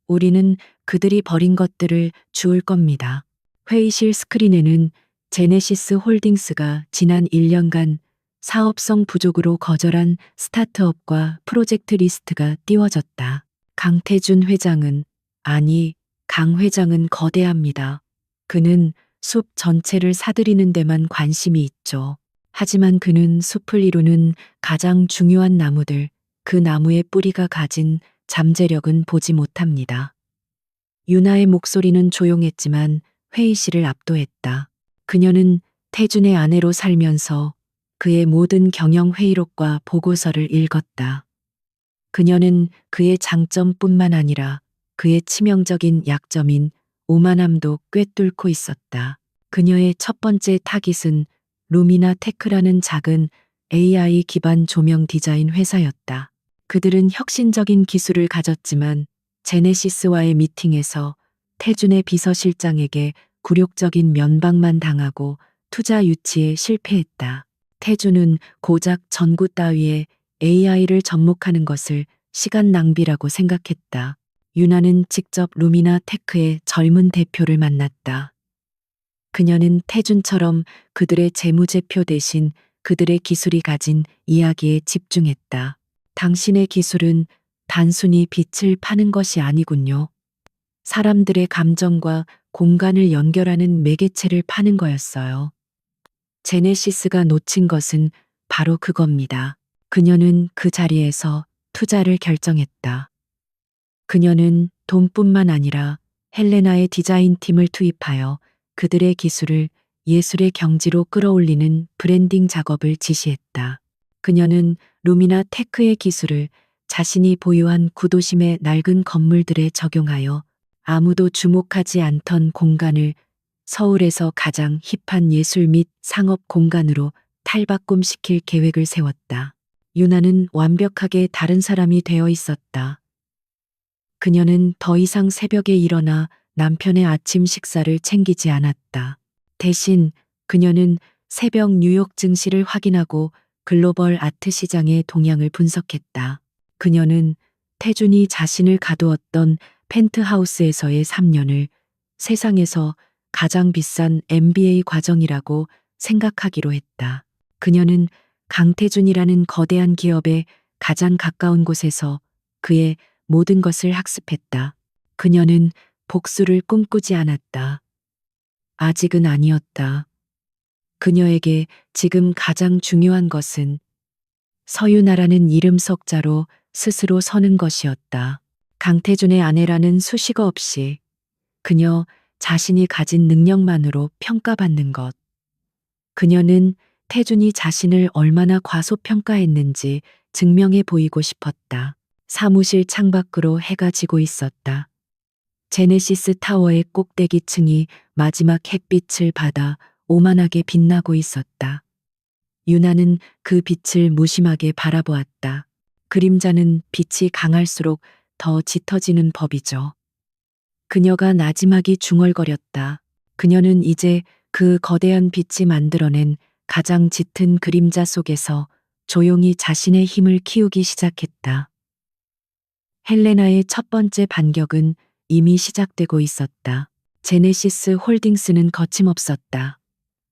우리는 그들이 버린 것들을 주울 겁니다. 회의실 스크린에는 제네시스 홀딩스가 지난 1년간 사업성 부족으로 거절한 스타트업과 프로젝트 리스트가 띄워졌다. 강태준 회장은, 아니, 강 회장은 거대합니다. 그는 숲 전체를 사들이는 데만 관심이 있죠. 하지만 그는 숲을 이루는 가장 중요한 나무들, 그 나무의 뿌리가 가진 잠재력은 보지 못합니다. 유나의 목소리는 조용했지만 회의실을 압도했다. 그녀는 태준의 아내로 살면서 그의 모든 경영 회의록과 보고서를 읽었다. 그녀는 그의 장점뿐만 아니라 그의 치명적인 약점인 오만함도 꿰뚫고 있었다. 그녀의 첫 번째 타깃은 루미나 테크라는 작은 AI 기반 조명 디자인 회사였다. 그들은 혁신적인 기술을 가졌지만 제네시스와의 미팅에서 태준의 비서실장에게 굴욕적인 면박만 당하고 투자 유치에 실패했다. 태준은 고작 전구 따위에 AI를 접목하는 것을 시간 낭비라고 생각했다. 유나는 직접 루미나 테크의 젊은 대표를 만났다. 그녀는 태준처럼 그들의 재무제표 대신 그들의 기술이 가진 이야기에 집중했다. 당신의 기술은 단순히 빛을 파는 것이 아니군요. 사람들의 감정과 공간을 연결하는 매개체를 파는 거였어요. 제네시스가 놓친 것은 바로 그겁니다. 그녀는 그 자리에서 투자를 결정했다. 그녀는 돈뿐만 아니라 헬레나의 디자인팀을 투입하여 그들의 기술을 예술의 경지로 끌어올리는 브랜딩 작업을 지시했다. 그녀는 루미나 테크의 기술을 자신이 보유한 구도심의 낡은 건물들에 적용하여 아무도 주목하지 않던 공간을 서울에서 가장 힙한 예술 및 상업 공간으로 탈바꿈시킬 계획을 세웠다. 유나는 완벽하게 다른 사람이 되어 있었다. 그녀는 더 이상 새벽에 일어나 남편의 아침 식사를 챙기지 않았다. 대신 그녀는 새벽 뉴욕 증시를 확인하고 글로벌 아트 시장의 동향을 분석했다. 그녀는 태준이 자신을 가두었던 펜트하우스에서의 3년을 세상에서 가장 비싼 MBA 과정이라고 생각하기로 했다. 그녀는 강태준이라는 거대한 기업의 가장 가까운 곳에서 그의 모든 것을 학습했다. 그녀는 복수를 꿈꾸지 않았다. 아직은 아니었다. 그녀에게 지금 가장 중요한 것은 서유나라는 이름 석자로 스스로 서는 것이었다. 강태준의 아내라는 수식어 없이 그녀 자신이 가진 능력만으로 평가받는 것. 그녀는 태준이 자신을 얼마나 과소평가했는지 증명해 보이고 싶었다. 사무실 창밖으로 해가 지고 있었다. 제네시스 타워의 꼭대기층이 마지막 햇빛을 받아 오만하게 빛나고 있었다. 유나는 그 빛을 무심하게 바라보았다. 그림자는 빛이 강할수록 더 짙어지는 법이죠. 그녀가 나지막이 중얼거렸다. 그녀는 이제 그 거대한 빛이 만들어낸 가장 짙은 그림자 속에서 조용히 자신의 힘을 키우기 시작했다. 헬레나의 첫 번째 반격은 이미 시작되고 있었다. 제네시스 홀딩스는 거침없었다.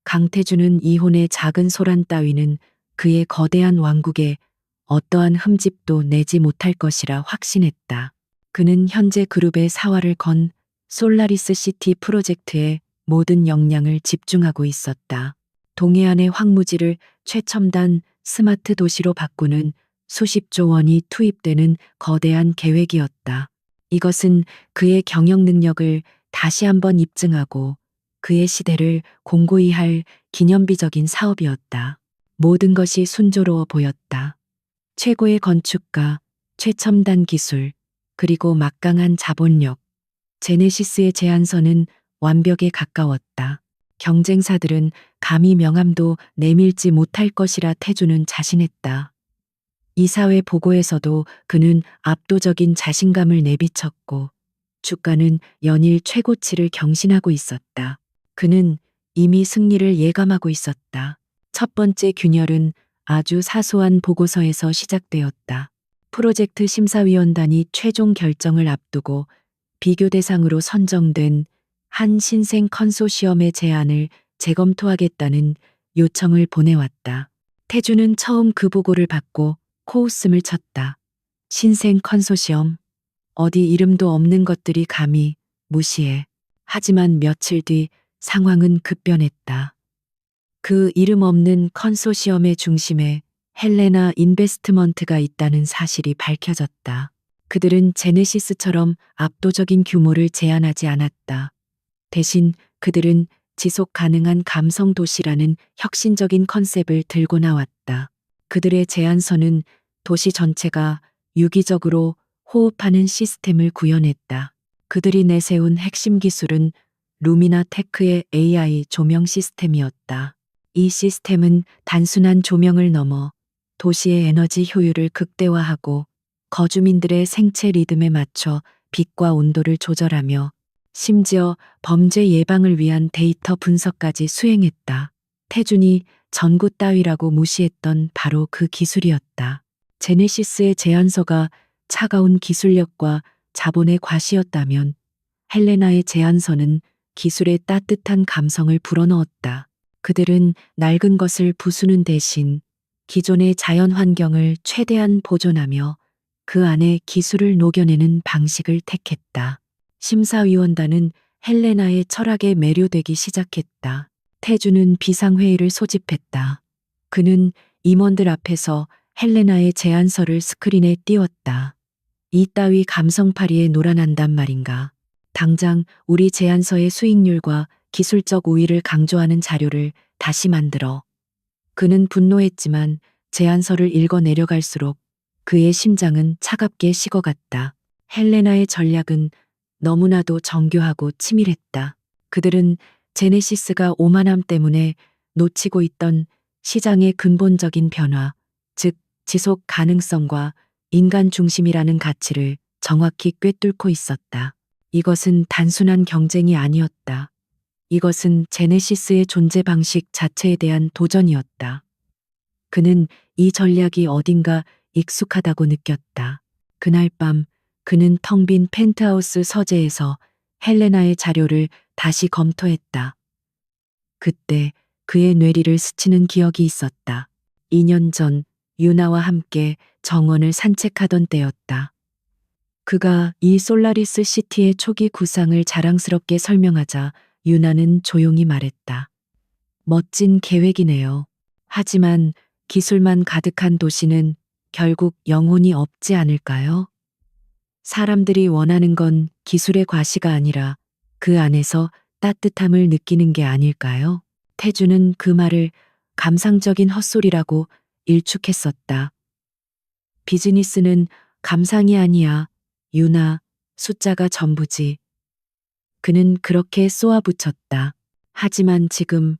강태준은 이혼의 작은 소란 따위는 그의 거대한 왕국에 어떠한 흠집도 내지 못할 것이라 확신했다. 그는 현재 그룹의 사활을 건 솔라리스 시티 프로젝트에 모든 역량을 집중하고 있었다. 동해안의 황무지를 최첨단 스마트 도시로 바꾸는 수십조 원이 투입되는 거대한 계획이었다. 이것은 그의 경영 능력을 다시 한번 입증하고 그의 시대를 공고히 할 기념비적인 사업이었다. 모든 것이 순조로워 보였다. 최고의 건축가, 최첨단 기술, 그리고 막강한 자본력. 제네시스의 제안서는 완벽에 가까웠다. 경쟁사들은 감히 명함도 내밀지 못할 것이라 태주는 자신했다. 이사회 보고에서도 그는 압도적인 자신감을 내비쳤고 주가는 연일 최고치를 경신하고 있었다. 그는 이미 승리를 예감하고 있었다. 첫 번째 균열은 아주 사소한 보고서에서 시작되었다. 프로젝트 심사위원단이 최종 결정을 앞두고 비교 대상으로 선정된 한 신생 컨소시엄의 제안을 재검토하겠다는 요청을 보내왔다. 태주는 처음 그 보고를 받고 코웃음을 쳤다. 신생 컨소시엄. 어디 이름도 없는 것들이 감히 무시해. 하지만 며칠 뒤 상황은 급변했다. 그 이름 없는 컨소시엄의 중심에 헬레나 인베스트먼트가 있다는 사실이 밝혀졌다. 그들은 제네시스처럼 압도적인 규모를 제안하지 않았다. 대신 그들은 지속 가능한 감성 도시라는 혁신적인 컨셉을 들고 나왔다. 그들의 제안서는 도시 전체가 유기적으로 호흡하는 시스템을 구현했다. 그들이 내세운 핵심 기술은 루미나 테크의 AI 조명 시스템이었다. 이 시스템은 단순한 조명을 넘어 도시의 에너지 효율을 극대화하고 거주민들의 생체 리듬에 맞춰 빛과 온도를 조절하며 심지어 범죄 예방을 위한 데이터 분석까지 수행했다. 태준이 전구 따위라고 무시했던 바로 그 기술이었다. 제네시스의 제안서가 차가운 기술력과 자본의 과시였다면 헬레나의 제안서는 기술의 따뜻한 감성을 불어넣었다. 그들은 낡은 것을 부수는 대신 기존의 자연 환경을 최대한 보존하며 그 안에 기술을 녹여내는 방식을 택했다. 심사위원단은 헬레나의 철학에 매료되기 시작했다. 태주는 비상회의를 소집했다. 그는 임원들 앞에서 헬레나의 제안서를 스크린에 띄웠다. 이따위 감성파리에 놀아난단 말인가. 당장 우리 제안서의 수익률과 기술적 우위를 강조하는 자료를 다시 만들어. 그는 분노했지만 제안서를 읽어 내려갈수록 그의 심장은 차갑게 식어갔다. 헬레나의 전략은 너무나도 정교하고 치밀했다. 그들은 제네시스가 오만함 때문에 놓치고 있던 시장의 근본적인 변화, 즉 지속 가능성과 인간 중심이라는 가치를 정확히 꿰뚫고 있었다. 이것은 단순한 경쟁이 아니었다. 이것은 제네시스의 존재 방식 자체에 대한 도전이었다. 그는 이 전략이 어딘가 익숙하다고 느꼈다. 그날 밤 그는 텅 빈 펜트하우스 서재에서 헬레나의 자료를 다시 검토했다. 그때 그의 뇌리를 스치는 기억이 있었다. 2년 전 유나와 함께 정원을 산책하던 때였다. 그가 이 솔라리스 시티의 초기 구상을 자랑스럽게 설명하자 유나는 조용히 말했다. 멋진 계획이네요. 하지만 기술만 가득한 도시는 결국 영혼이 없지 않을까요? 사람들이 원하는 건 기술의 과시가 아니라 그 안에서 따뜻함을 느끼는 게 아닐까요? 태주는 그 말을 감상적인 헛소리라고 일축했었다. 비즈니스는 감상이 아니야. 유나, 숫자가 전부지. 그는 그렇게 쏘아붙였다. 하지만 지금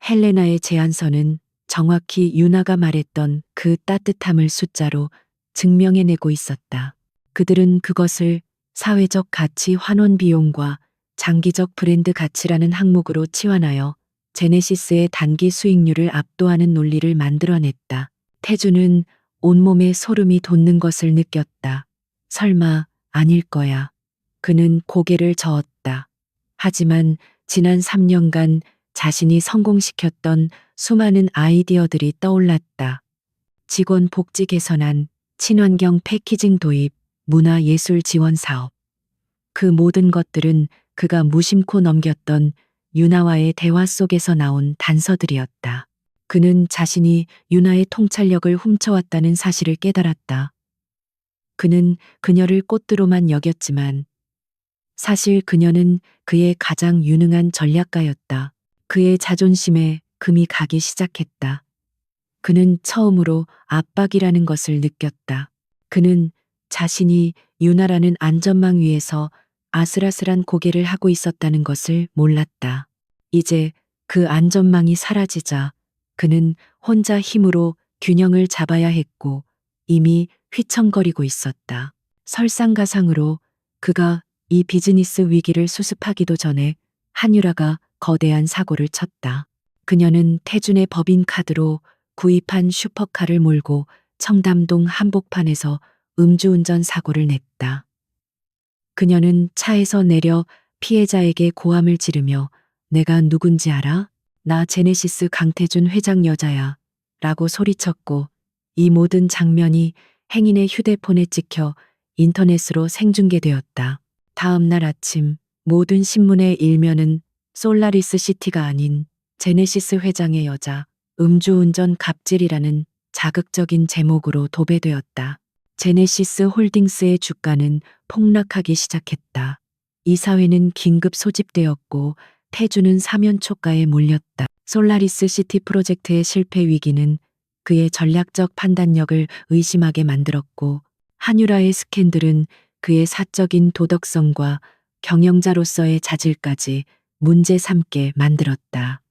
헬레나의 제안서는 정확히 유나가 말했던 그 따뜻함을 숫자로 증명해내고 있었다. 그들은 그것을 사회적 가치 환원 비용과 장기적 브랜드 가치라는 항목으로 치환하여 제네시스의 단기 수익률을 압도하는 논리를 만들어냈다. 태주는 온몸에 소름이 돋는 것을 느꼈다. 설마 아닐 거야. 그는 고개를 저었다. 하지만 지난 3년간 자신이 성공시켰던 수많은 아이디어들이 떠올랐다. 직원 복지 개선안, 친환경 패키징 도입, 문화예술 지원 사업. 그 모든 것들은 그가 무심코 넘겼던 유나와의 대화 속에서 나온 단서들이었다. 그는 자신이 유나의 통찰력을 훔쳐왔다는 사실을 깨달았다. 그는 그녀를 꽃으로만 여겼지만 사실 그녀는 그의 가장 유능한 전략가였다. 그의 자존심에 금이 가기 시작했다. 그는 처음으로 압박이라는 것을 느꼈다. 그는 자신이 유나라는 안전망 위에서 아슬아슬한 고개를 하고 있었다는 것을 몰랐다. 이제 그 안전망이 사라지자 그는 혼자 힘으로 균형을 잡아야 했고 이미 휘청거리고 있었다. 설상가상으로 그가 이 비즈니스 위기를 수습하기도 전에 한유라가 거대한 사고를 쳤다. 그녀는 태준의 법인카드로 구입한 슈퍼카를 몰고 청담동 한복판에서 음주운전 사고를 냈다. 그녀는 차에서 내려 피해자에게 고함을 지르며 내가 누군지 알아? 나 제네시스 강태준 회장 여자야. 라고 소리쳤고 이 모든 장면이 행인의 휴대폰에 찍혀 인터넷으로 생중계되었다. 다음 날 아침 모든 신문의 일면은 솔라리스 시티가 아닌 제네시스 회장의 여자, 음주운전 갑질이라는 자극적인 제목으로 도배되었다. 제네시스 홀딩스의 주가는 폭락하기 시작했다. 이사회는 긴급 소집되었고 태주는 사면초가에 몰렸다. 솔라리스 시티 프로젝트의 실패 위기는 그의 전략적 판단력을 의심하게 만들었고 한유라의 스캔들은 그의 사적인 도덕성과 경영자로서의 자질까지 문제 삼게 만들었다.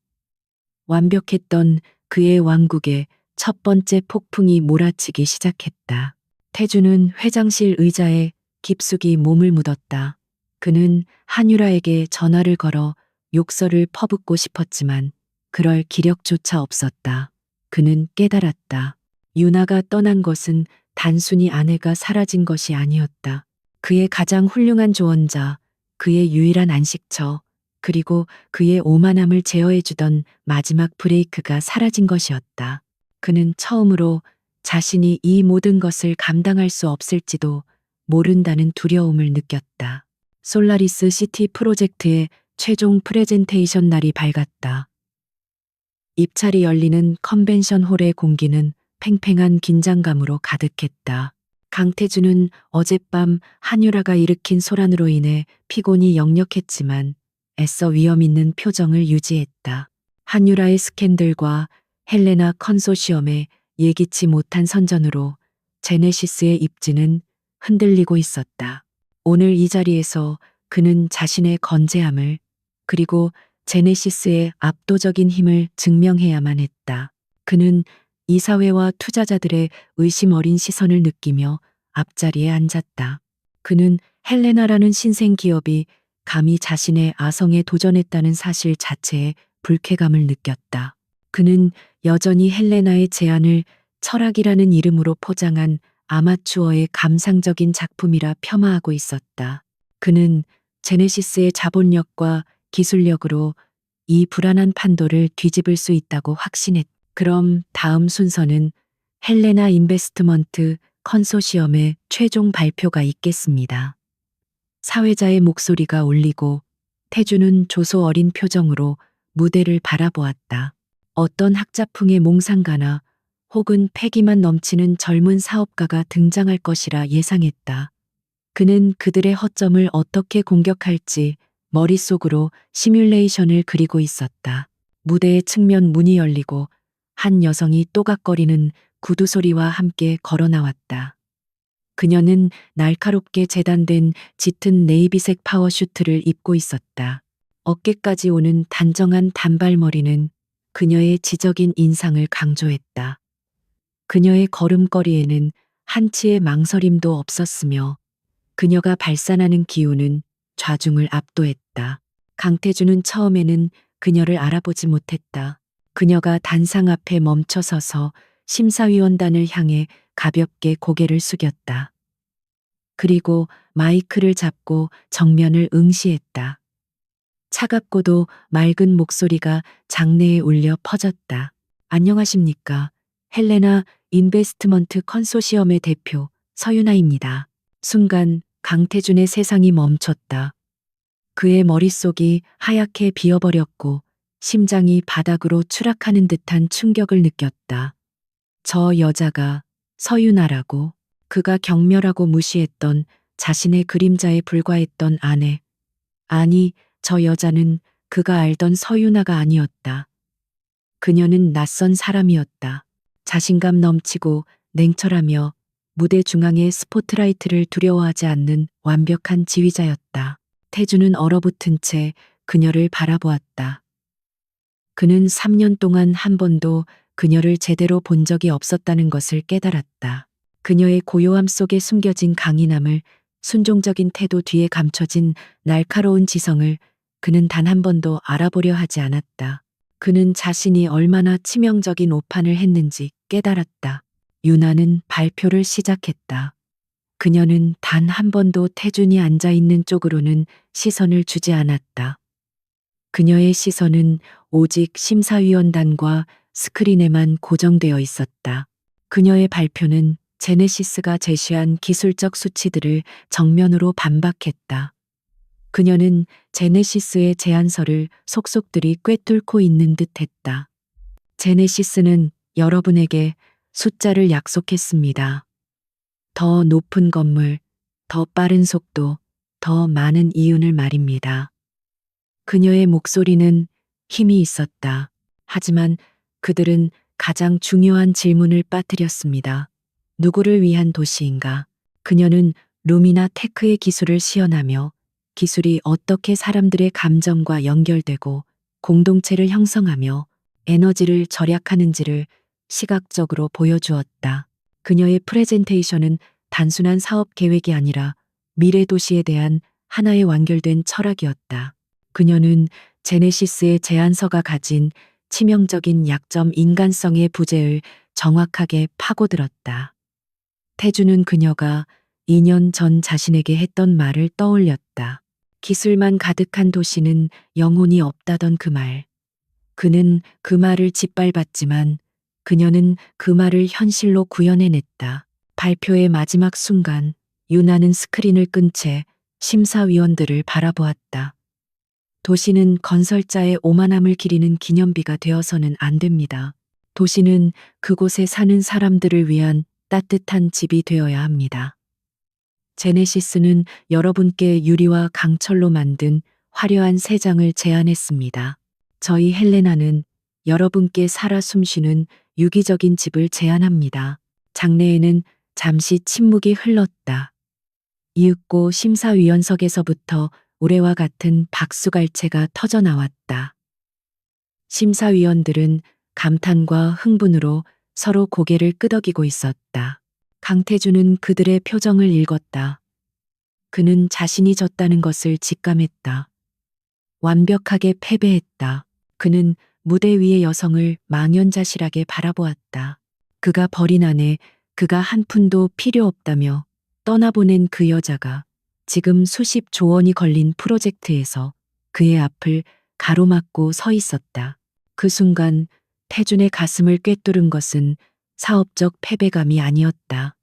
완벽했던 그의 왕국에 첫 번째 폭풍이 몰아치기 시작했다. 태주는 회장실 의자에 깊숙이 몸을 묻었다. 그는 한유라에게 전화를 걸어 욕설을 퍼붓고 싶었지만 그럴 기력조차 없었다. 그는 깨달았다. 유나가 떠난 것은 단순히 아내가 사라진 것이 아니었다. 그의 가장 훌륭한 조언자, 그의 유일한 안식처, 그리고 그의 오만함을 제어해주던 마지막 브레이크가 사라진 것이었다. 그는 처음으로 자신이 이 모든 것을 감당할 수 없을지도 모른다는 두려움을 느꼈다. 솔라리스 시티 프로젝트의 최종 프레젠테이션 날이 밝았다. 입찰이 열리는 컨벤션 홀의 공기는 팽팽한 긴장감으로 가득했다. 강태준은 어젯밤 한유라가 일으킨 소란으로 인해 피곤이 역력했지만 애써 위험 있는 표정을 유지했다. 한유라의 스캔들과 헬레나 컨소시엄의 예기치 못한 선전으로 제네시스의 입지는 흔들리고 있었다. 오늘 이 자리에서 그는 자신의 건재함을 그리고 제네시스의 압도적인 힘을 증명해야만 했다. 그는 이사회와 투자자들의 의심 어린 시선을 느끼며 앞자리에 앉았다. 그는 헬레나라는 신생 기업이 감히 자신의 아성에 도전했다는 사실 자체에 불쾌감을 느꼈다. 그는 여전히 헬레나의 제안을 철학이라는 이름으로 포장한 아마추어의 감상적인 작품이라 폄하하고 있었다. 그는 제네시스의 자본력과 기술력으로 이 불안한 판도를 뒤집을 수 있다고 확신했다. 그럼 다음 순서는 헬레나 인베스트먼트 컨소시엄의 최종 발표가 있겠습니다. 사회자의 목소리가 울리고 태주는 조소 어린 표정으로 무대를 바라보았다. 어떤 학자풍의 몽상가나 혹은 패기만 넘치는 젊은 사업가가 등장할 것이라 예상했다. 그는 그들의 허점을 어떻게 공격할지 머릿속으로 시뮬레이션을 그리고 있었다. 무대의 측면 문이 열리고 한 여성이 또각거리는 구두 소리와 함께 걸어 나왔다. 그녀는 날카롭게 재단된 짙은 네이비색 파워슈트를 입고 있었다. 어깨까지 오는 단정한 단발머리는 그녀의 지적인 인상을 강조했다. 그녀의 걸음걸이에는 한치의 망설임도 없었으며 그녀가 발산하는 기운은 좌중을 압도했다. 강태준은 처음에는 그녀를 알아보지 못했다. 그녀가 단상 앞에 멈춰서서 심사위원단을 향해 가볍게 고개를 숙였다. 그리고 마이크를 잡고 정면을 응시했다. 차갑고도 맑은 목소리가 장내에 울려 퍼졌다. 안녕하십니까. 헬레나 인베스트먼트 컨소시엄의 대표 서윤아입니다. 순간 강태준의 세상이 멈췄다. 그의 머릿속이 하얗게 비어버렸고 심장이 바닥으로 추락하는 듯한 충격을 느꼈다. 저 여자가 서윤아라고, 그가 경멸하고 무시했던 자신의 그림자에 불과했던 아내. 아니, 저 여자는 그가 알던 서윤아가 아니었다. 그녀는 낯선 사람이었다. 자신감 넘치고 냉철하며 무대 중앙의 스포트라이트를 두려워하지 않는 완벽한 지휘자였다. 태주는 얼어붙은 채 그녀를 바라보았다. 그는 3년 동안 한 번도 그녀를 제대로 본 적이 없었다는 것을 깨달았다. 그녀의 고요함 속에 숨겨진 강인함을, 순종적인 태도 뒤에 감춰진 날카로운 지성을 그는 단 한 번도 알아보려 하지 않았다. 그는 자신이 얼마나 치명적인 오판을 했는지 깨달았다. 유나는 발표를 시작했다. 그녀는 단 한 번도 태준이 앉아 있는 쪽으로는 시선을 주지 않았다. 그녀의 시선은 오직 심사위원단과 스크린에만 고정되어 있었다. 그녀의 발표는 제네시스가 제시한 기술적 수치들을 정면으로 반박했다. 그녀는 제네시스의 제안서를 속속들이 꿰뚫고 있는 듯 했다. 제네시스는 여러분에게 숫자를 약속했습니다. 더 높은 건물, 더 빠른 속도, 더 많은 이윤을 말입니다. 그녀의 목소리는 힘이 있었다. 하지만 그들은 가장 중요한 질문을 빠뜨렸습니다. 누구를 위한 도시인가? 그녀는 룸이나 테크의 기술을 시연하며 기술이 어떻게 사람들의 감정과 연결되고 공동체를 형성하며 에너지를 절약하는지를 시각적으로 보여주었다. 그녀의 프레젠테이션은 단순한 사업 계획이 아니라 미래 도시에 대한 하나의 완결된 철학이었다. 그녀는 제네시스의 제안서가 가진 치명적인 약점 인간성의 부재를 정확하게 파고들었다. 태주는 그녀가 2년 전 자신에게 했던 말을 떠올렸다. 기술만 가득한 도시는 영혼이 없다던 그 말. 그는 그 말을 짓밟았지만 그녀는 그 말을 현실로 구현해냈다. 발표의 마지막 순간 유나는 스크린을 끈 채 심사위원들을 바라보았다. 도시는 건설자의 오만함을 기리는 기념비가 되어서는 안 됩니다. 도시는 그곳에 사는 사람들을 위한 따뜻한 집이 되어야 합니다. 제네시스는 여러분께 유리와 강철로 만든 화려한 새 장을 제안했습니다. 저희 헬레나는 여러분께 살아 숨쉬는 유기적인 집을 제안합니다. 장내에는 잠시 침묵이 흘렀다. 이윽고 심사위원석에서부터 우레와 같은 박수갈채가 터져 나왔다. 심사위원들은 감탄과 흥분으로 서로 고개를 끄덕이고 있었다. 강태준은 그들의 표정을 읽었다. 그는 자신이 졌다는 것을 직감했다. 완벽하게 패배했다. 그는 무대 위의 여성을 망연자실하게 바라보았다. 그가 버린 아내, 그가 한 푼도 필요 없다며 떠나보낸 그 여자가 지금 수십조 원이 걸린 프로젝트에서 그의 앞을 가로막고 서 있었다. 그 순간 태준의 가슴을 꿰뚫은 것은 사업적 패배감이 아니었다.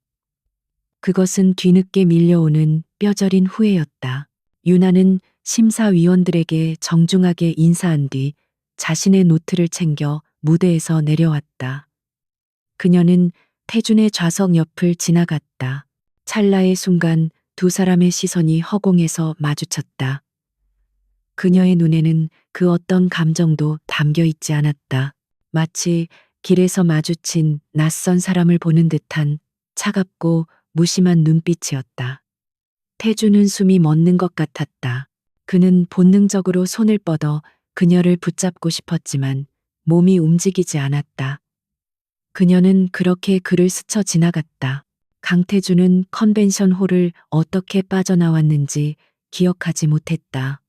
그것은 뒤늦게 밀려오는 뼈저린 후회였다. 유나는 심사위원들에게 정중하게 인사한 뒤 자신의 노트를 챙겨 무대에서 내려왔다. 그녀는 태준의 좌석 옆을 지나갔다. 찰나의 순간 두 사람의 시선이 허공에서 마주쳤다. 그녀의 눈에는 그 어떤 감정도 담겨 있지 않았다. 마치 길에서 마주친 낯선 사람을 보는 듯한 차갑고 무심한 눈빛이었다. 태주는 숨이 멎는 것 같았다. 그는 본능적으로 손을 뻗어 그녀를 붙잡고 싶었지만 몸이 움직이지 않았다. 그녀는 그렇게 그를 스쳐 지나갔다. 강태주는 컨벤션 홀을 어떻게 빠져나왔는지 기억하지 못했다.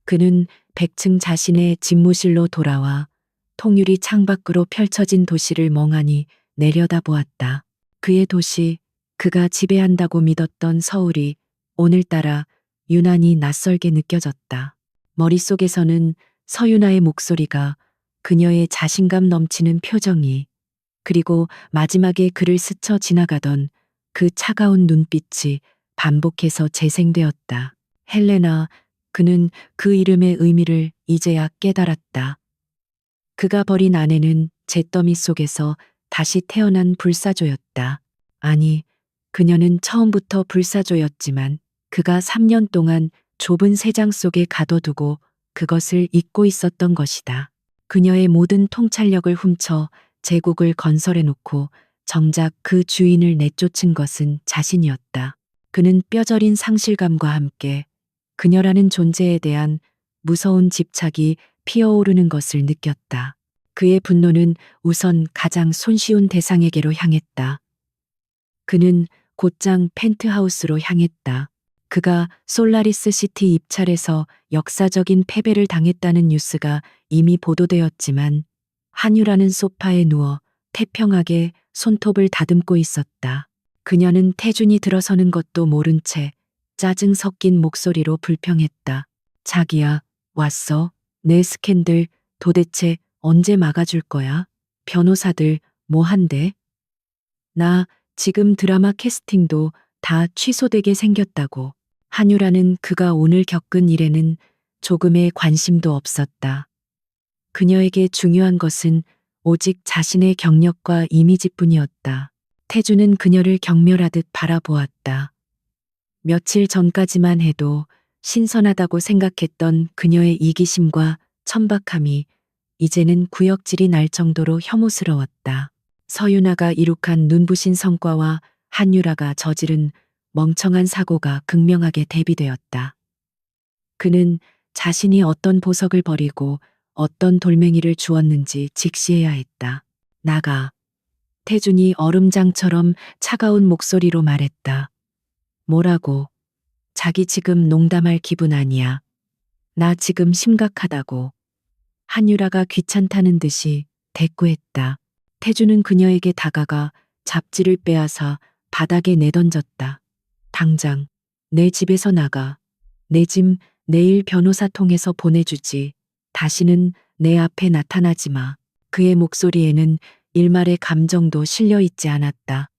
그는 100층 자신의 집무실로 돌아와 통유리 창밖으로 펼쳐진 도시를 멍하니 내려다보았다. 그의 도시, 그가 지배한다고 믿었던 서울이 오늘따라 유난히 낯설게 느껴졌다. 머릿속에서는 서윤아의 목소리가, 그녀의 자신감 넘치는 표정이, 그리고 마지막에 그를 스쳐 지나가던 그 차가운 눈빛이 반복해서 재생되었다. 헬레나, 그는 그 이름의 의미를 이제야 깨달았다. 그가 버린 아내는 잿더미 속에서 다시 태어난 불사조였다. 아니, 그녀는 처음부터 불사조였지만 그가 3년 동안 좁은 새장 속에 가둬두고 그것을 잊고 있었던 것이다. 그녀의 모든 통찰력을 훔쳐 제국을 건설해 놓고 정작 그 주인을 내쫓은 것은 자신이었다. 그는 뼈저린 상실감과 함께 그녀라는 존재에 대한 무서운 집착이 피어오르는 것을 느꼈다. 그의 분노는 우선 가장 손쉬운 대상에게로 향했다. 그는 곧장 펜트하우스로 향했다. 그가 솔라리스 시티 입찰에서 역사적인 패배를 당했다는 뉴스가 이미 보도되었지만 한유라는 소파에 누워 태평하게 손톱을 다듬고 있었다. 그녀는 태준이 들어서는 것도 모른 채 짜증 섞인 목소리로 불평했다. 자기야, 왔어. 내 스캔들 도대체 언제 막아줄 거야? 변호사들 뭐 한대? 나 지금 드라마 캐스팅도 다 취소되게 생겼다고. 한유라는 그가 오늘 겪은 일에는 조금의 관심도 없었다. 그녀에게 중요한 것은 오직 자신의 경력과 이미지뿐이었다. 태주는 그녀를 경멸하듯 바라보았다. 며칠 전까지만 해도 신선하다고 생각했던 그녀의 이기심과 천박함이 이제는 구역질이 날 정도로 혐오스러웠다. 서윤아가 이룩한 눈부신 성과와 한유라가 저지른 멍청한 사고가 극명하게 대비되었다. 그는 자신이 어떤 보석을 버리고 어떤 돌멩이를 주었는지 직시해야 했다. 나가. 태준이 얼음장처럼 차가운 목소리로 말했다. 뭐라고? 자기 지금 농담할 기분 아니야. 나 지금 심각하다고. 한유라가 귀찮다는 듯이 대꾸했다. 태주는 그녀에게 다가가 잡지를 빼앗아 바닥에 내던졌다. 당장 내 집에서 나가. 내 집 내일 변호사 통해서 보내주지. 다시는 내 앞에 나타나지 마. 그의 목소리에는 일말의 감정도 실려 있지 않았다.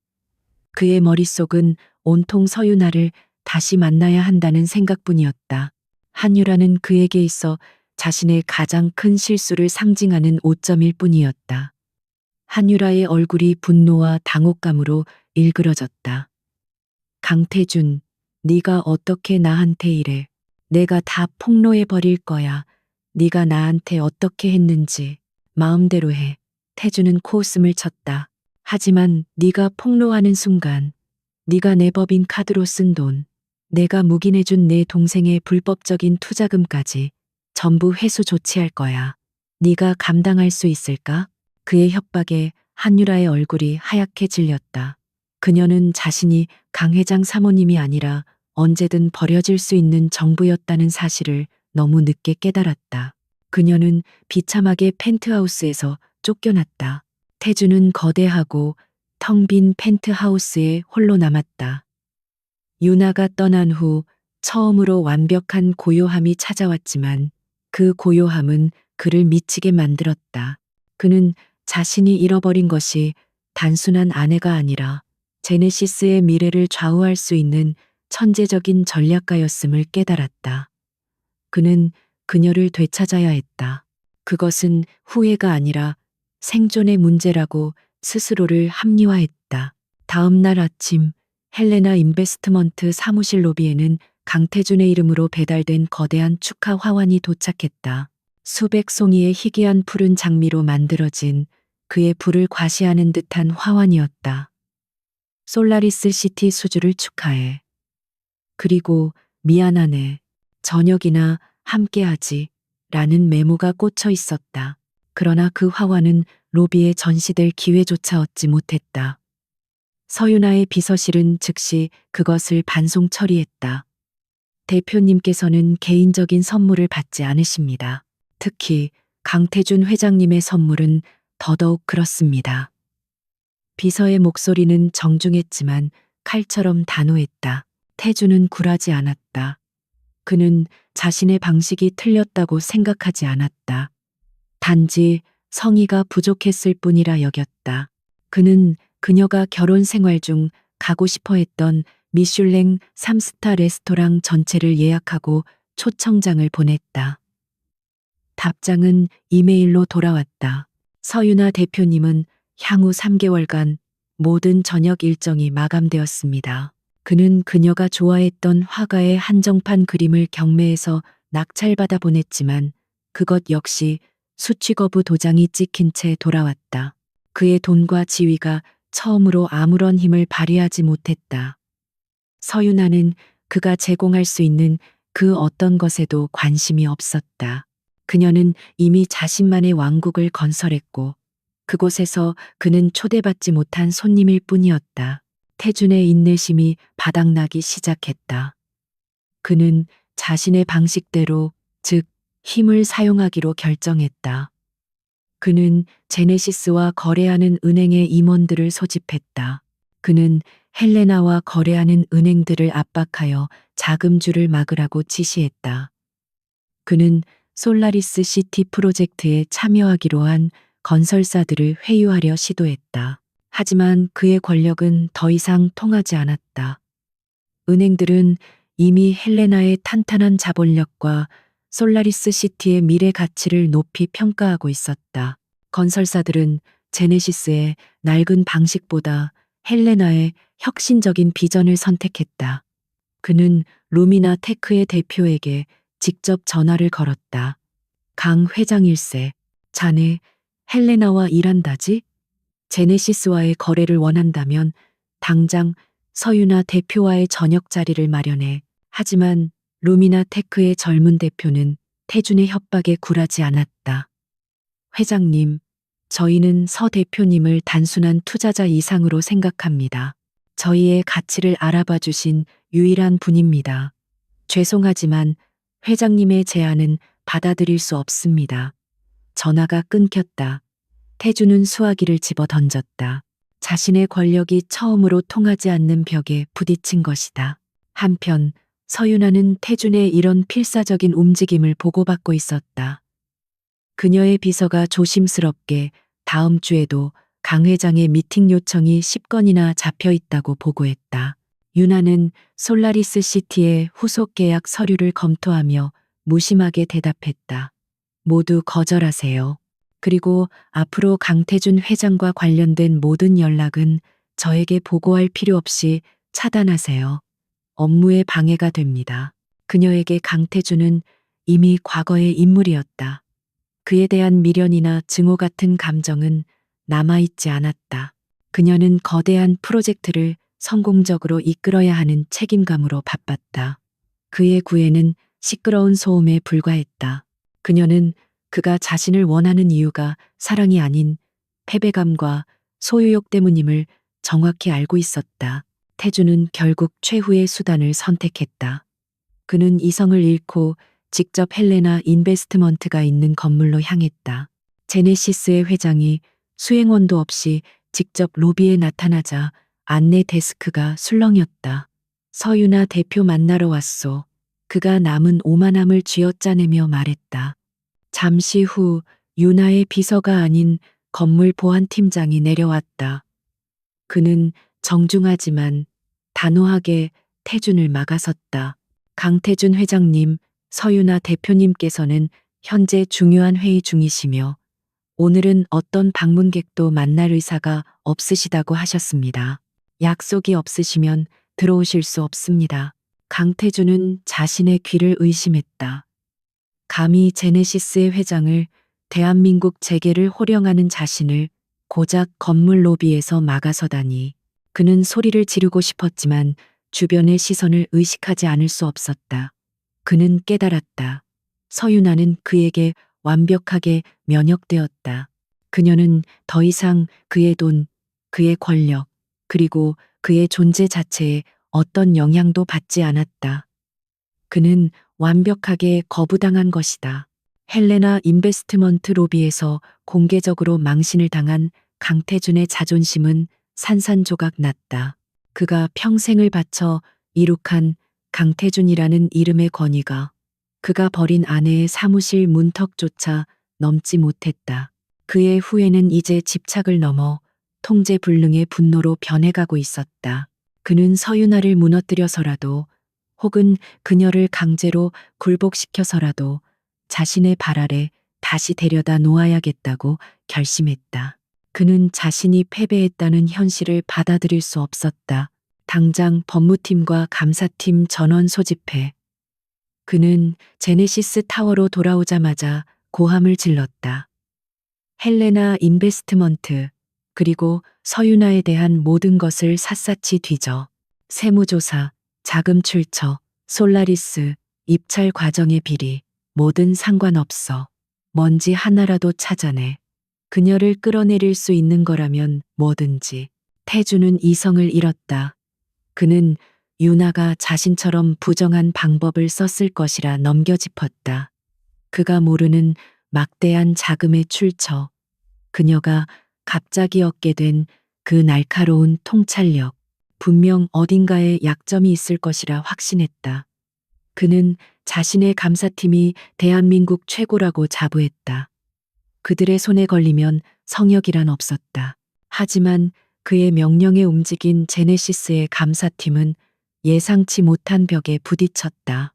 그의 머릿속은 온통 서윤아를 다시 만나야 한다는 생각뿐이었다. 한유라는 그에게 있어 자신의 가장 큰 실수를 상징하는 오점일 뿐이었다. 한유라의 얼굴이 분노와 당혹감으로 일그러졌다. 강태준, 네가 어떻게 나한테 이래? 내가 다 폭로해 버릴 거야. 네가 나한테 어떻게 했는지 마음대로 해. 태준은 코웃음을 쳤다. 하지만 네가 폭로하는 순간 네가 내 법인 카드로 쓴 돈, 내가 묵인해준 내 동생의 불법적인 투자금까지 전부 회수 조치할 거야. 네가 감당할 수 있을까? 그의 협박에 한유라의 얼굴이 하얗게 질렸다. 그녀는 자신이 강 회장 사모님이 아니라 언제든 버려질 수 있는 정부였다는 사실을 너무 늦게 깨달았다. 그녀는 비참하게 펜트하우스에서 쫓겨났다. 태주는 거대하고 텅 빈 펜트하우스에 홀로 남았다. 유나가 떠난 후 처음으로 완벽한 고요함이 찾아왔지만 그 고요함은 그를 미치게 만들었다. 그는 자신이 잃어버린 것이 단순한 아내가 아니라 제네시스의 미래를 좌우할 수 있는 천재적인 전략가였음을 깨달았다. 그는 그녀를 되찾아야 했다. 그것은 후회가 아니라 생존의 문제라고 스스로를 합리화했다. 다음 날 아침 헬레나 인베스트먼트 사무실 로비에는 강태준의 이름으로 배달된 거대한 축하 화환이 도착했다. 수백 송이의 희귀한 푸른 장미로 만들어진 그의 부를 과시하는 듯한 화환이었다. 솔라리스 시티 수주를 축하해. 그리고 미안하네. 저녁이나 함께하지. 라는 메모가 꽂혀 있었다. 그러나 그 화환은 로비에 전시될 기회조차 얻지 못했다. 서윤아의 비서실은 즉시 그것을 반송 처리했다. 대표님께서는 개인적인 선물을 받지 않으십니다. 특히 강태준 회장님의 선물은 더더욱 그렇습니다. 비서의 목소리는 정중했지만 칼처럼 단호했다. 태준은 굴하지 않았다. 그는 자신의 방식이 틀렸다고 생각하지 않았다. 단지 성의가 부족했을 뿐이라 여겼다. 그는 그녀가 결혼 생활 중 가고 싶어 했던 미슐랭 3스타 레스토랑 전체를 예약하고 초청장을 보냈다. 답장은 이메일로 돌아왔다. 서윤아 대표님은 향후 3개월간 모든 저녁 일정이 마감되었습니다. 그는 그녀가 좋아했던 화가의 한정판 그림을 경매해서 낙찰받아 보냈지만 그것 역시 수취거부 도장이 찍힌 채 돌아왔다. 그의 돈과 지위가 처음으로 아무런 힘을 발휘하지 못했다. 서윤아는 그가 제공할 수 있는 그 어떤 것에도 관심이 없었다. 그녀는 이미 자신만의 왕국을 건설했고 그곳에서 그는 초대받지 못한 손님일 뿐이었다. 태준의 인내심이 바닥나기 시작했다. 그는 자신의 방식대로, 즉, 힘을 사용하기로 결정했다. 그는 제네시스와 거래하는 은행의 임원들을 소집했다. 그는 헬레나와 거래하는 은행들을 압박하여 자금줄을 막으라고 지시했다. 그는 솔라리스 시티 프로젝트에 참여하기로 한 건설사들을 회유하려 시도했다. 하지만 그의 권력은 더 이상 통하지 않았다. 은행들은 이미 헬레나의 탄탄한 자본력과 솔라리스 시티의 미래 가치를 높이 평가하고 있었다. 건설사들은 제네시스의 낡은 방식보다 헬레나의 혁신적인 비전을 선택했다. 그는 루미나 테크의 대표에게 직접 전화를 걸었다. 강 회장일세, 자네 헬레나와 일한다지? 제네시스와의 거래를 원한다면 당장 서윤아 대표와의 저녁 자리를 마련해. 하지만 루미나 테크의 젊은 대표는 태준의 협박에 굴하지 않았다. 회장님, 저희는 서 대표님을 단순한 투자자 이상으로 생각합니다. 저희의 가치를 알아봐 주신 유일한 분입니다. 죄송하지만 회장님의 제안은 받아들일 수 없습니다. 전화가 끊겼다. 태준은 수화기를 집어 던졌다. 자신의 권력이 처음으로 통하지 않는 벽에 부딪힌 것이다. 한편 서윤아는 태준의 이런 필사적인 움직임을 보고받고 있었다. 그녀의 비서가 조심스럽게 다음 주에도 강 회장의 미팅 요청이 10건이나 잡혀 있다고 보고했다. 윤아는 솔라리스 시티의 후속 계약 서류를 검토하며 무심하게 대답했다. 모두 거절하세요. 그리고 앞으로 강태준 회장과 관련된 모든 연락은 저에게 보고할 필요 없이 차단하세요. 업무에 방해가 됩니다. 그녀에게 강태준은 이미 과거의 인물이었다. 그에 대한 미련이나 증오 같은 감정은 남아있지 않았다. 그녀는 거대한 프로젝트를 성공적으로 이끌어야 하는 책임감으로 바빴다. 그의 구애는 시끄러운 소음에 불과했다. 그녀는 그가 자신을 원하는 이유가 사랑이 아닌 패배감과 소유욕 때문임을 정확히 알고 있었다. 태준은 결국 최후의 수단을 선택했다. 그는 이성을 잃고 직접 헬레나 인베스트먼트가 있는 건물로 향했다. 제네시스의 회장이 수행원도 없이 직접 로비에 나타나자 안내 데스크가 술렁였다. 서윤아 대표 만나러 왔소. 그가 남은 오만함을 쥐어짜내며 말했다. 잠시 후 윤아의 비서가 아닌 건물 보안팀장이 내려왔다. 그는 정중하지만 단호하게 태준을 막아섰다. 강태준 회장님, 서윤아 대표님께서는 현재 중요한 회의 중이시며 오늘은 어떤 방문객도 만날 의사가 없으시다고 하셨습니다. 약속이 없으시면 들어오실 수 없습니다. 강태준은 자신의 귀를 의심했다. 감히 제네시스의 회장을 대한민국 재계를 호령하는 자신을 고작 건물 로비에서 막아서다니. 그는 소리를 지르고 싶었지만 주변의 시선을 의식하지 않을 수 없었다. 그는 깨달았다. 서윤아는 그에게 완벽하게 면역되었다. 그녀는 더 이상 그의 돈, 그의 권력, 그리고 그의 존재 자체에 어떤 영향도 받지 않았다. 그는 완벽하게 거부당한 것이다. 헬레나 인베스트먼트 로비에서 공개적으로 망신을 당한 강태준의 자존심은 산산조각 났다. 그가 평생을 바쳐 이룩한 강태준이라는 이름의 권위가 그가 버린 아내의 사무실 문턱조차 넘지 못했다. 그의 후회는 이제 집착을 넘어 통제불능의 분노로 변해가고 있었다. 그는 서윤아를 무너뜨려서라도 혹은 그녀를 강제로 굴복시켜서라도 자신의 발 아래 다시 데려다 놓아야겠다고 결심했다. 그는 자신이 패배했다는 현실을 받아들일 수 없었다. 당장 법무팀과 감사팀 전원 소집해. 그는 제네시스 타워로 돌아오자마자 고함을 질렀다. 헬레나 인베스트먼트, 그리고 서윤아에 대한 모든 것을 샅샅이 뒤져. 세무조사, 자금 출처, 솔라리스, 입찰 과정의 비리, 뭐든 상관없어. 뭔지 하나라도 찾아내. 그녀를 끌어내릴 수 있는 거라면 뭐든지. 태주는 이성을 잃었다. 그는 유나가 자신처럼 부정한 방법을 썼을 것이라 넘겨짚었다. 그가 모르는 막대한 자금의 출처, 그녀가 갑자기 얻게 된 그 날카로운 통찰력, 분명 어딘가에 약점이 있을 것이라 확신했다. 그는 자신의 감사팀이 대한민국 최고라고 자부했다. 그들의 손에 걸리면 성역이란 없었다. 하지만 그의 명령에 움직인 제네시스의 감사팀은 예상치 못한 벽에 부딪혔다.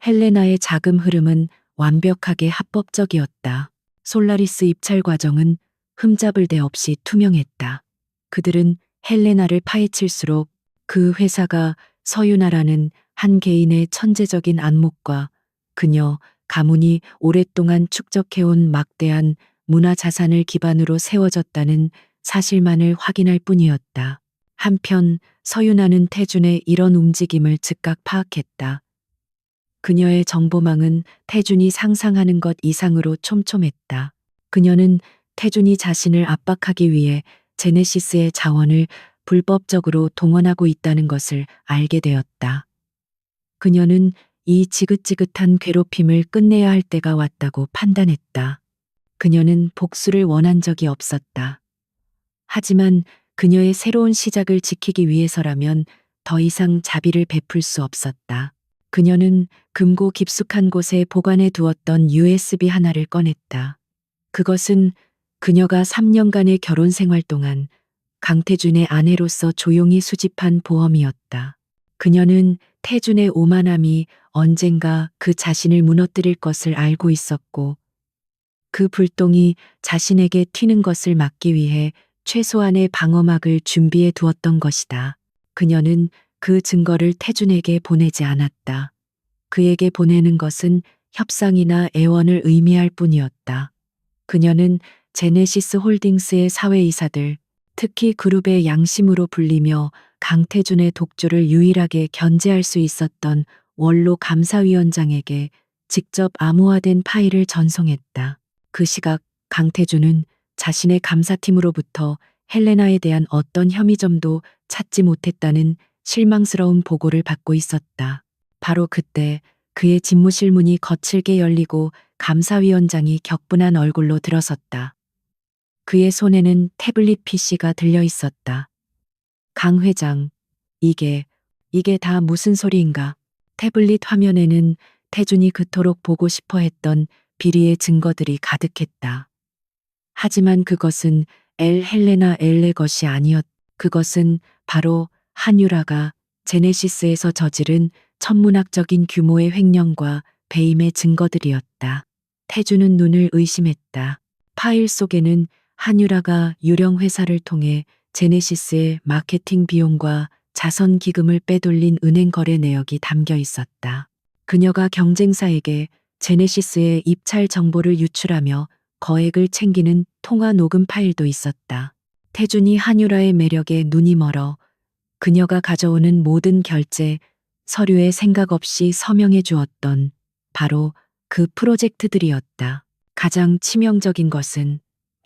헬레나의 자금 흐름은 완벽하게 합법적이었다. 솔라리스 입찰 과정은 흠잡을 데 없이 투명했다. 그들은 헬레나를 파헤칠수록 그 회사가 서윤아라는 한 개인의 천재적인 안목과 그녀 가문이 오랫동안 축적해온 막대한 문화 자산을 기반으로 세워졌다는 사실만을 확인할 뿐이었다. 한편 서윤아는 태준의 이런 움직임을 즉각 파악했다. 그녀의 정보망은 태준이 상상하는 것 이상으로 촘촘했다. 그녀는 태준이 자신을 압박하기 위해 제네시스의 자원을 불법적으로 동원하고 있다는 것을 알게 되었다. 그녀는 이 지긋지긋한 괴롭힘을 끝내야 할 때가 왔다고 판단했다. 그녀는 복수를 원한 적이 없었다. 하지만 그녀의 새로운 시작을 지키기 위해서라면 더 이상 자비를 베풀 수 없었다. 그녀는 금고 깊숙한 곳에 보관해 두었던 USB 하나를 꺼냈다. 그것은 그녀가 3년간의 결혼 생활 동안 강태준의 아내로서 조용히 수집한 보험이었다. 그녀는 태준의 오만함이 언젠가 그 자신을 무너뜨릴 것을 알고 있었고, 그 불똥이 자신에게 튀는 것을 막기 위해 최소한의 방어막을 준비해 두었던 것이다. 그녀는 그 증거를 태준에게 보내지 않았다. 그에게 보내는 것은 협상이나 애원을 의미할 뿐이었다. 그녀는 제네시스 홀딩스의 사회이사들, 특히 그룹의 양심으로 불리며 강태준의 독주를 유일하게 견제할 수 있었던 원로 감사위원장에게 직접 암호화된 파일을 전송했다. 그 시각 강태준은 자신의 감사팀으로부터 헬레나에 대한 어떤 혐의점도 찾지 못했다는 실망스러운 보고를 받고 있었다. 바로 그때 그의 집무실 문이 거칠게 열리고 감사위원장이 격분한 얼굴로 들어섰다. 그의 손에는 태블릿 PC가 들려 있었다. 강 회장, 이게 다 무슨 소리인가? 태블릿 화면에는 태준이 그토록 보고 싶어 했던 비리의 증거들이 가득했다. 하지만 그것은 헬레나 엘레 것이 아니었. 그것은 바로 한유라가 제네시스에서 저지른 천문학적인 규모의 횡령과 배임의 증거들이었다. 태준은 눈을 의심했다. 파일 속에는 한유라가 유령 회사를 통해 제네시스의 마케팅 비용과 자선 기금을 빼돌린 은행 거래 내역이 담겨 있었다. 그녀가 경쟁사에게 제네시스의 입찰 정보를 유출하며 거액을 챙기는 통화 녹음 파일도 있었다. 태준이 한유라의 매력에 눈이 멀어 그녀가 가져오는 모든 결제, 서류에 생각 없이 서명해 주었던 바로 그 프로젝트들이었다. 가장 치명적인 것은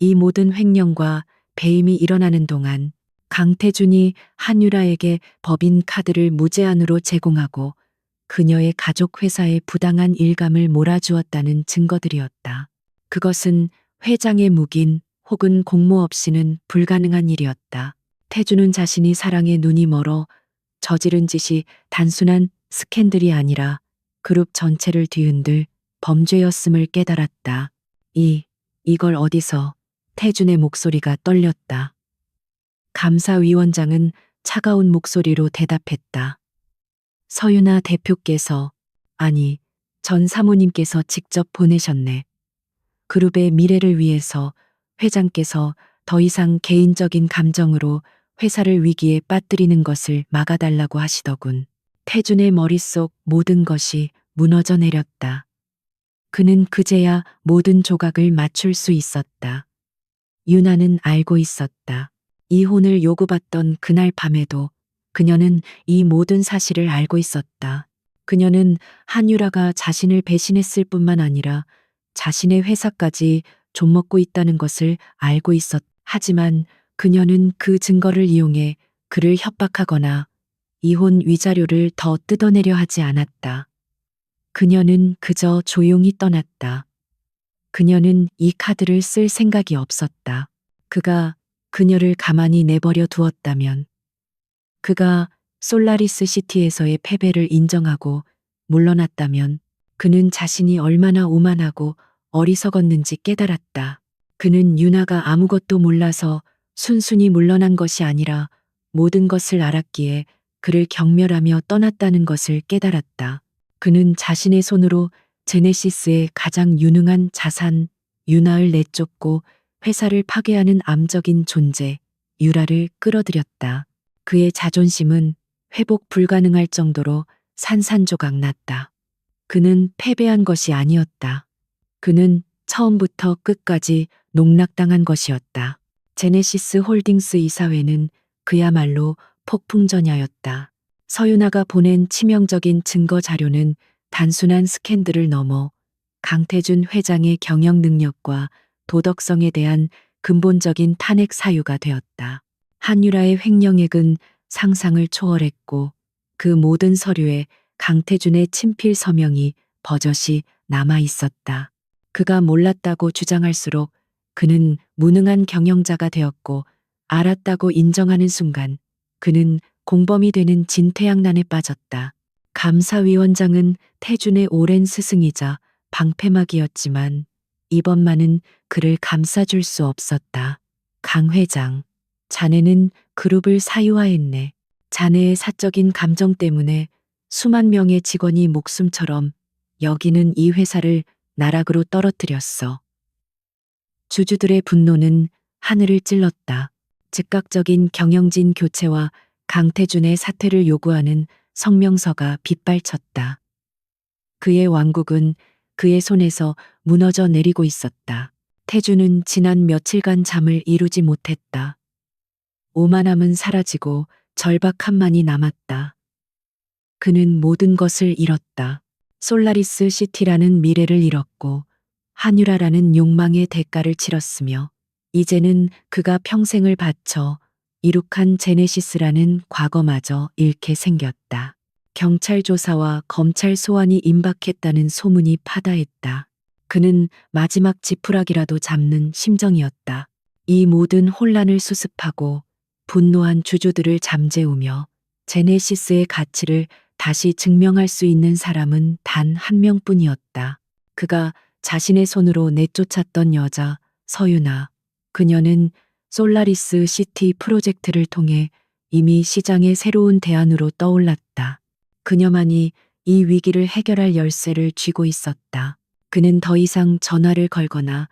이 모든 횡령과 배임이 일어나는 동안 강태준이 한유라에게 법인 카드를 무제한으로 제공하고 그녀의 가족 회사에 부당한 일감을 몰아주었다는 증거들이었다. 그것은 회장의 묵인 혹은 공모 없이는 불가능한 일이었다. 태준은 자신이 사랑에 눈이 멀어 저지른 짓이 단순한 스캔들이 아니라 그룹 전체를 뒤흔들 범죄였음을 깨달았다. 이걸 어디서? 태준의 목소리가 떨렸다. 감사위원장은 차가운 목소리로 대답했다. 서윤아 대표께서, 아니, 전 사모님께서 직접 보내셨네. 그룹의 미래를 위해서 회장께서 더 이상 개인적인 감정으로 회사를 위기에 빠뜨리는 것을 막아달라고 하시더군. 태준의 머릿속 모든 것이 무너져 내렸다. 그는 그제야 모든 조각을 맞출 수 있었다. 유나는 알고 있었다. 이혼을 요구받던 그날 밤에도 그녀는 이 모든 사실을 알고 있었다. 그녀는 한유라가 자신을 배신했을 뿐만 아니라 자신의 회사까지 좀먹고 있다는 것을 알고 하지만 그녀는 그 증거를 이용해 그를 협박하거나 이혼 위자료를 더 뜯어내려 하지 않았다. 그녀는 그저 조용히 떠났다. 그녀는 이 카드를 쓸 생각이 없었다. 그가 그녀를 가만히 내버려 두었다면, 그가 솔라리스 시티에서의 패배를 인정하고 물러났다면 그는 자신이 얼마나 오만하고 어리석었는지 깨달았다. 그는 유나가 아무것도 몰라서 순순히 물러난 것이 아니라 모든 것을 알았기에 그를 경멸하며 떠났다는 것을 깨달았다. 그는 자신의 손으로 제네시스의 가장 유능한 자산, 유나를 내쫓고 회사를 파괴하는 암적인 존재, 유라를 끌어들였다. 그의 자존심은 회복 불가능할 정도로 산산조각 났다. 그는 패배한 것이 아니었다. 그는 처음부터 끝까지 농락당한 것이었다. 제네시스 홀딩스 이사회는 그야말로 폭풍전야였다. 서윤아가 보낸 치명적인 증거 자료는 단순한 스캔들을 넘어 강태준 회장의 경영 능력과 도덕성에 대한 근본적인 탄핵 사유가 되었다. 한유라의 횡령액은 상상을 초월했고 그 모든 서류에 강태준의 친필 서명이 버젓이 남아 있었다. 그가 몰랐다고 주장할수록 그는 무능한 경영자가 되었고 알았다고 인정하는 순간 그는 공범이 되는 진퇴양난에 빠졌다. 감사위원장은 태준의 오랜 스승이자 방패막이었지만 이번만은 그를 감싸줄 수 없었다. 강 회장, 자네는 그룹을 사유화했네. 자네의 사적인 감정 때문에 수만 명의 직원이 목숨처럼 여기는 이 회사를 나락으로 떨어뜨렸어. 주주들의 분노는 하늘을 찔렀다. 즉각적인 경영진 교체와 강태준의 사퇴를 요구하는 성명서가 빗발쳤다. 그의 왕국은 그의 손에서 무너져 내리고 있었다. 태준은 지난 며칠간 잠을 이루지 못했다. 오만함은 사라지고 절박함만이 남았다. 그는 모든 것을 잃었다. 솔라리스 시티라는 미래를 잃었고 한유라라는 욕망의 대가를 치렀으며 이제는 그가 평생을 바쳐 이룩한 제네시스라는 과거마저 잃게 생겼다. 경찰 조사와 검찰 소환이 임박했다는 소문이 파다했다. 그는 마지막 지푸라기라도 잡는 심정이었다. 이 모든 혼란을 수습하고 분노한 주주들을 잠재우며 제네시스의 가치를 다시 증명할 수 있는 사람은 단 한 명뿐이었다. 그가 자신의 손으로 내쫓았던 여자 서윤아. 그녀는 솔라리스 시티 프로젝트를 통해 이미 시장의 새로운 대안으로 떠올랐다. 그녀만이 이 위기를 해결할 열쇠를 쥐고 있었다. 그는 더 이상 전화를 걸거나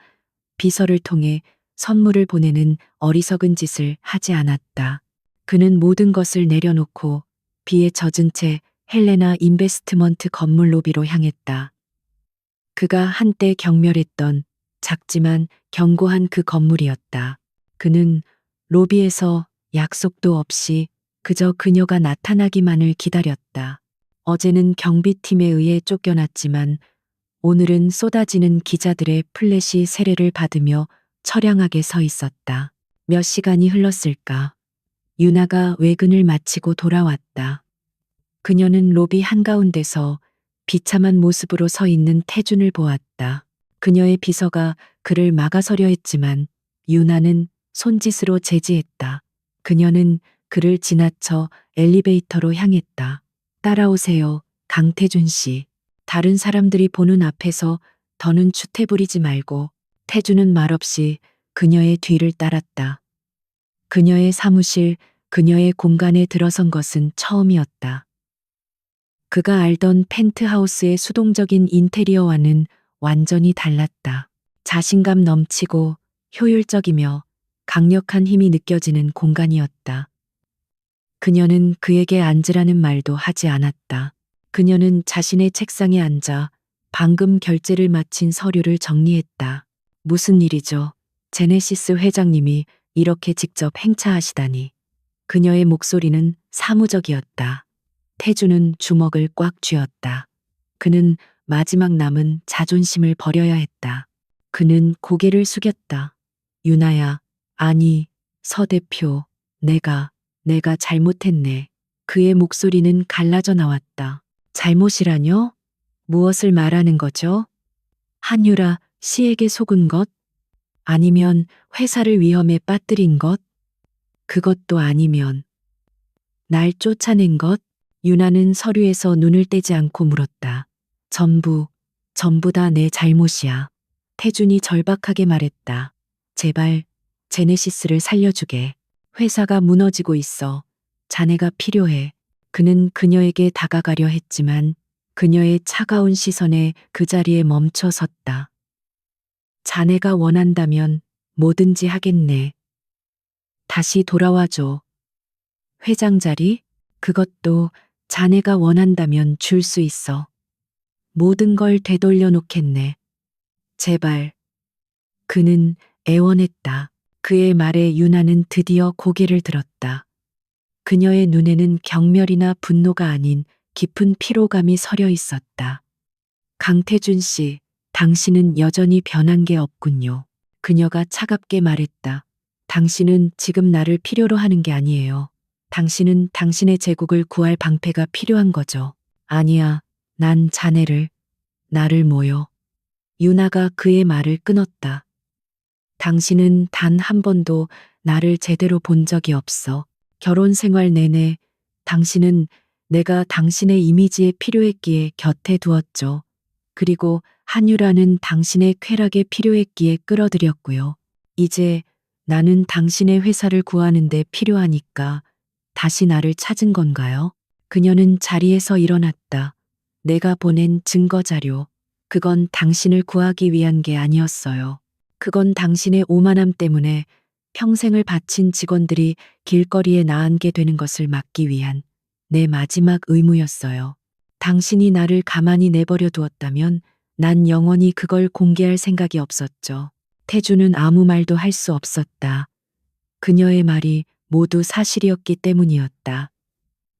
비서를 통해 선물을 보내는 어리석은 짓을 하지 않았다. 그는 모든 것을 내려놓고 비에 젖은 채 헬레나 인베스트먼트 건물 로비로 향했다. 그가 한때 경멸했던 작지만 견고한 그 건물이었다. 그는 로비에서 약속도 없이 그저 그녀가 나타나기만을 기다렸다. 어제는 경비팀에 의해 쫓겨났지만 오늘은 쏟아지는 기자들의 플래시 세례를 받으며 처량하게 서 있었다. 몇 시간이 흘렀을까? 유나가 외근을 마치고 돌아왔다. 그녀는 로비 한가운데서 비참한 모습으로 서 있는 태준을 보았다. 그녀의 비서가 그를 막아서려 했지만 유나는 손짓으로 제지했다. 그녀는 그를 지나쳐 엘리베이터로 향했다. 따라오세요, 강태준 씨. 다른 사람들이 보는 앞에서 더는 추태 부리지 말고. 태준은 말없이 그녀의 뒤를 따랐다. 그녀의 사무실, 그녀의 공간에 들어선 것은 처음이었다. 그가 알던 펜트하우스의 수동적인 인테리어와는 완전히 달랐다. 자신감 넘치고 효율적이며 강력한 힘이 느껴지는 공간이었다. 그녀는 그에게 앉으라는 말도 하지 않았다. 그녀는 자신의 책상에 앉아 방금 결제를 마친 서류를 정리했다. 무슨 일이죠? 제네시스 회장님이 이렇게 직접 행차하시다니. 그녀의 목소리는 사무적이었다. 태주는 주먹을 꽉 쥐었다. 그는 마지막 남은 자존심을 버려야 했다. 그는 고개를 숙였다. 유나야, 아니, 서 대표, 내가 잘못했네. 그의 목소리는 갈라져 나왔다. 잘못이라뇨? 무엇을 말하는 거죠? 한유라 씨에게 속은 것? 아니면 회사를 위험에 빠뜨린 것? 그것도 아니면 날 쫓아낸 것? 유나는 서류에서 눈을 떼지 않고 물었다. 전부 다 내 잘못이야. 태준이 절박하게 말했다. 제발, 제네시스를 살려주게. 회사가 무너지고 있어. 자네가 필요해. 그는 그녀에게 다가가려 했지만 그녀의 차가운 시선에 그 자리에 멈춰 섰다. 자네가 원한다면 뭐든지 하겠네. 다시 돌아와줘. 회장 자리? 그것도 자네가 원한다면 줄 수 있어. 모든 걸 되돌려 놓겠네. 제발. 그는 애원했다. 그의 말에 유나는 드디어 고개를 들었다. 그녀의 눈에는 경멸이나 분노가 아닌 깊은 피로감이 서려 있었다. 강태준 씨, 당신은 여전히 변한 게 없군요. 그녀가 차갑게 말했다. 당신은 지금 나를 필요로 하는 게 아니에요. 당신은 당신의 제국을 구할 방패가 필요한 거죠. 아니야, 난 자네를, 나를 모여. 유나가 그의 말을 끊었다. 당신은 단 한 번도 나를 제대로 본 적이 없어. 결혼 생활 내내 당신은 내가 당신의 이미지에 필요했기에 곁에 두었죠. 그리고 한유라는 당신의 쾌락에 필요했기에 끌어들였고요. 이제 나는 당신의 회사를 구하는데 필요하니까 다시 나를 찾은 건가요? 그녀는 자리에서 일어났다. 내가 보낸 증거 자료. 그건 당신을 구하기 위한 게 아니었어요. 그건 당신의 오만함 때문에 평생을 바친 직원들이 길거리에 나앉게 되는 것을 막기 위한 내 마지막 의무였어요. 당신이 나를 가만히 내버려 두었다면 난 영원히 그걸 공개할 생각이 없었죠. 태주는 아무 말도 할 수 없었다. 그녀의 말이 모두 사실이었기 때문이었다.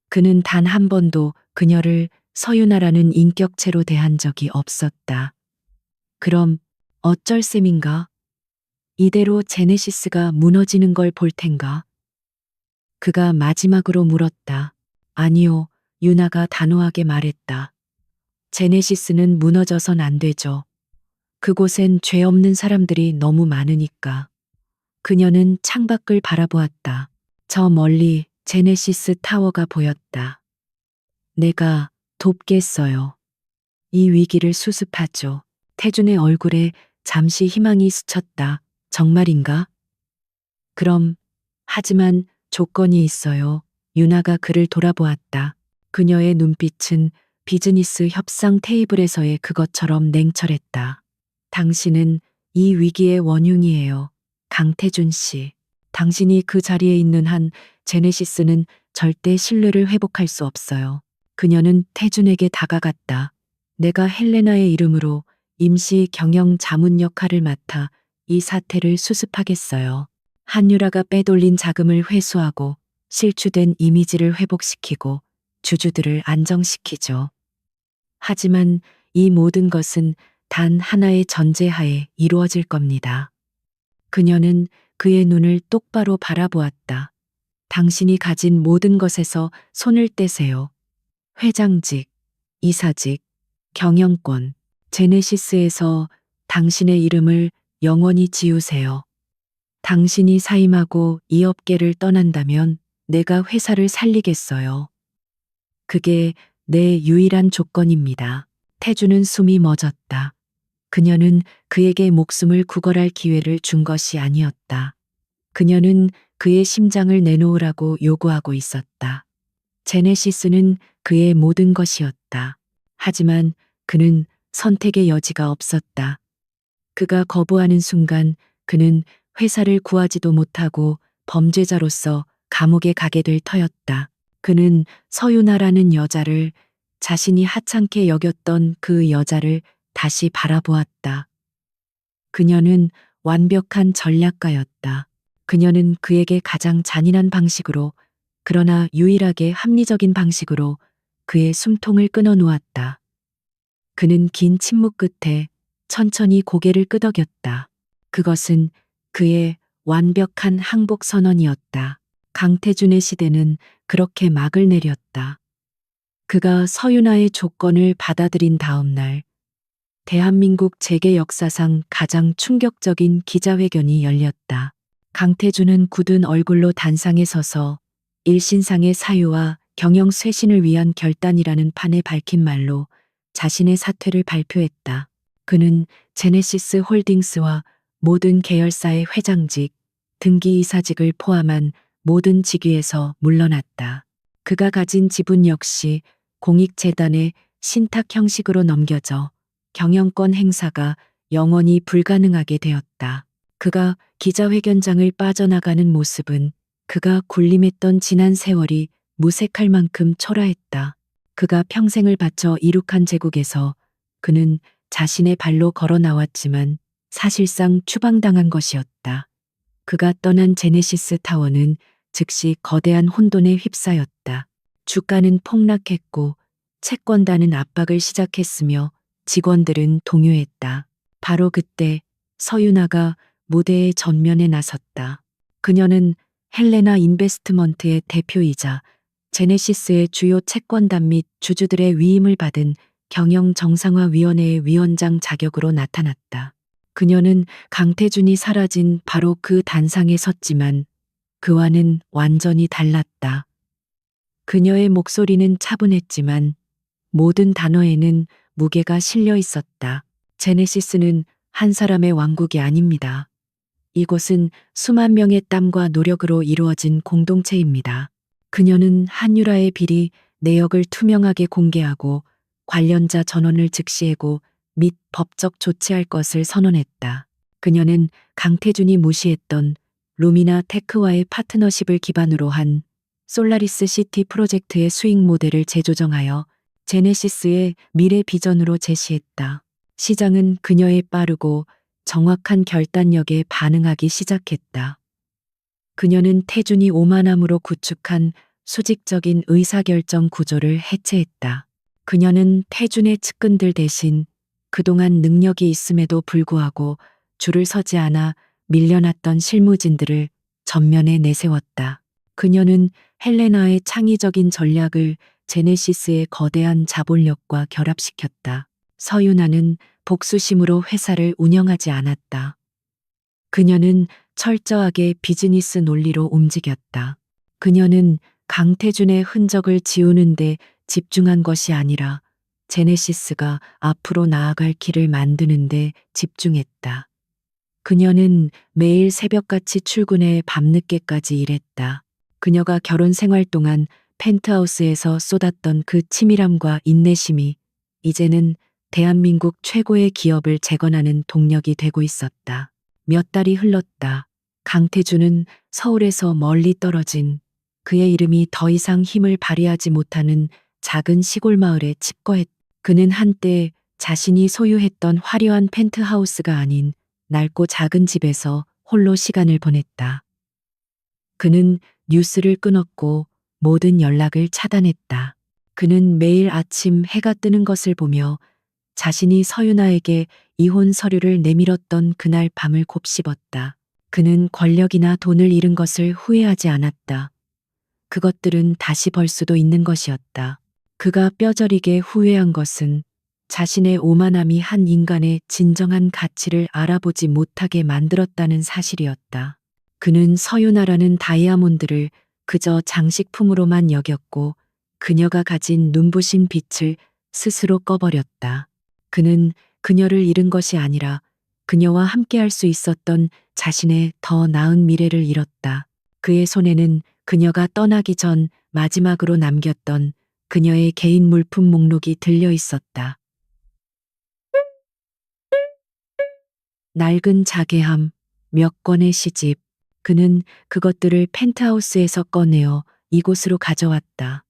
그는 단 한 번도 그녀를 서유나라는 인격체로 대한 적이 없었다. 그럼 어쩔 셈인가? 이대로 제네시스가 무너지는 걸 볼 텐가? 그가 마지막으로 물었다. 아니요, 유나가 단호하게 말했다. 제네시스는 무너져선 안 되죠. 그곳엔 죄 없는 사람들이 너무 많으니까. 그녀는 창밖을 바라보았다. 저 멀리 제네시스 타워가 보였다. 내가 돕겠어요. 이 위기를 수습하죠. 태준의 얼굴에 잠시 희망이 스쳤다. 정말인가? 그럼, 하지만 조건이 있어요. 유나가 그를 돌아보았다. 그녀의 눈빛은 비즈니스 협상 테이블에서의 그것처럼 냉철했다. 당신은 이 위기의 원흉이에요. 강태준 씨. 당신이 그 자리에 있는 한 제네시스는 절대 신뢰를 회복할 수 없어요. 그녀는 태준에게 다가갔다. 내가 헬레나의 이름으로 임시 경영 자문 역할을 맡아 이 사태를 수습하겠어요. 한유라가 빼돌린 자금을 회수하고 실추된 이미지를 회복시키고 주주들을 안정시키죠. 하지만 이 모든 것은 단 하나의 전제하에 이루어질 겁니다. 그녀는 그의 눈을 똑바로 바라보았다. 당신이 가진 모든 것에서 손을 떼세요. 회장직, 이사직, 경영권, 제네시스에서 당신의 이름을 영원히 지우세요. 당신이 사임하고 이 업계를 떠난다면 내가 회사를 살리겠어요. 그게 내 유일한 조건입니다. 태주는 숨이 멎었다. 그녀는 그에게 목숨을 구걸할 기회를 준 것이 아니었다. 그녀는 그의 심장을 내놓으라고 요구하고 있었다. 제네시스는 그의 모든 것이었다. 하지만 그는 선택의 여지가 없었다. 그가 거부하는 순간 그는 회사를 구하지도 못하고 범죄자로서 감옥에 가게 될 터였다. 그는 서유나라는 여자를, 자신이 하찮게 여겼던 그 여자를 다시 바라보았다. 그녀는 완벽한 전략가였다. 그녀는 그에게 가장 잔인한 방식으로, 그러나 유일하게 합리적인 방식으로 그의 숨통을 끊어 놓았다. 그는 긴 침묵 끝에 천천히 고개를 끄덕였다. 그것은 그의 완벽한 항복 선언이었다. 강태준의 시대는 그렇게 막을 내렸다. 그가 서윤아의 조건을 받아들인 다음 날, 대한민국 재계 역사상 가장 충격적인 기자회견이 열렸다. 강태준은 굳은 얼굴로 단상에 서서 일신상의 사유와 경영 쇄신을 위한 결단이라는 판에 밝힌 말로 자신의 사퇴를 발표했다. 그는 제네시스 홀딩스와 모든 계열사의 회장직, 등기이사직을 포함한 모든 직위에서 물러났다. 그가 가진 지분 역시 공익재단의 신탁 형식으로 넘겨져 경영권 행사가 영원히 불가능하게 되었다. 그가 기자회견장을 빠져나가는 모습은 그가 군림했던 지난 세월이 무색할 만큼 초라했다. 그가 평생을 바쳐 이룩한 제국에서 그는 자신의 발로 걸어 나왔지만 사실상 추방당한 것이었다. 그가 떠난 제네시스 타워는 즉시 거대한 혼돈에 휩싸였다. 주가는 폭락했고 채권단은 압박을 시작했으며 직원들은 동요했다. 바로 그때 서윤아가 무대의 전면에 나섰다. 그녀는 헬레나 인베스트먼트의 대표이자 제네시스의 주요 채권단 및 주주들의 위임을 받은 경영정상화위원회의 위원장 자격으로 나타났다. 그녀는 강태준이 사라진 바로 그 단상에 섰지만 그와는 완전히 달랐다. 그녀의 목소리는 차분했지만 모든 단어에는 무게가 실려 있었다. 제네시스는 한 사람의 왕국이 아닙니다. 이곳은 수만 명의 땀과 노력으로 이루어진 공동체입니다. 그녀는 한유라의 비리 내역을 투명하게 공개하고 관련자 전원을 즉시 해고 및 법적 조치할 것을 선언했다. 그녀는 강태준이 무시했던 루미나 테크와의 파트너십을 기반으로 한 솔라리스 시티 프로젝트의 수익 모델을 재조정하여 제네시스의 미래 비전으로 제시했다. 시장은 그녀의 빠르고 정확한 결단력에 반응하기 시작했다. 그녀는 태준이 오만함으로 구축한 수직적인 의사결정 구조를 해체했다. 그녀는 태준의 측근들 대신 그동안 능력이 있음에도 불구하고 줄을 서지 않아 밀려났던 실무진들을 전면에 내세웠다. 그녀는 헬레나의 창의적인 전략을 제네시스의 거대한 자본력과 결합시켰다. 서윤아는 복수심으로 회사를 운영하지 않았다. 그녀는 철저하게 비즈니스 논리로 움직였다. 그녀는 강태준의 흔적을 지우는데 집중한 것이 아니라 제네시스가 앞으로 나아갈 길을 만드는데 집중했다. 그녀는 매일 새벽같이 출근해 밤늦게까지 일했다. 그녀가 결혼 생활 동안 펜트하우스에서 쏟았던 그 치밀함과 인내심이 이제는 대한민국 최고의 기업을 재건하는 동력이 되고 있었다. 몇 달이 흘렀다. 강태준은 서울에서 멀리 떨어진 그의 이름이 더 이상 힘을 발휘하지 못하는 작은 시골 마을에 칩거했다. 그는 한때 자신이 소유했던 화려한 펜트하우스가 아닌 낡고 작은 집에서 홀로 시간을 보냈다. 그는 뉴스를 끊었고 모든 연락을 차단했다. 그는 매일 아침 해가 뜨는 것을 보며 자신이 서윤아에게 이혼 서류를 내밀었던 그날 밤을 곱씹었다. 그는 권력이나 돈을 잃은 것을 후회하지 않았다. 그것들은 다시 벌 수도 있는 것이었다. 그가 뼈저리게 후회한 것은 자신의 오만함이 한 인간의 진정한 가치를 알아보지 못하게 만들었다는 사실이었다. 그는 서윤아라는 다이아몬드를 그저 장식품으로만 여겼고 그녀가 가진 눈부신 빛을 스스로 꺼버렸다. 그는 그녀를 잃은 것이 아니라 그녀와 함께할 수 있었던 자신의 더 나은 미래를 잃었다. 그의 손에는 그녀가 떠나기 전 마지막으로 남겼던 그녀의 개인 물품 목록이 들려 있었다. 낡은 자개함, 몇 권의 시집. 그는 그것들을 펜트하우스에서 꺼내어 이곳으로 가져왔다.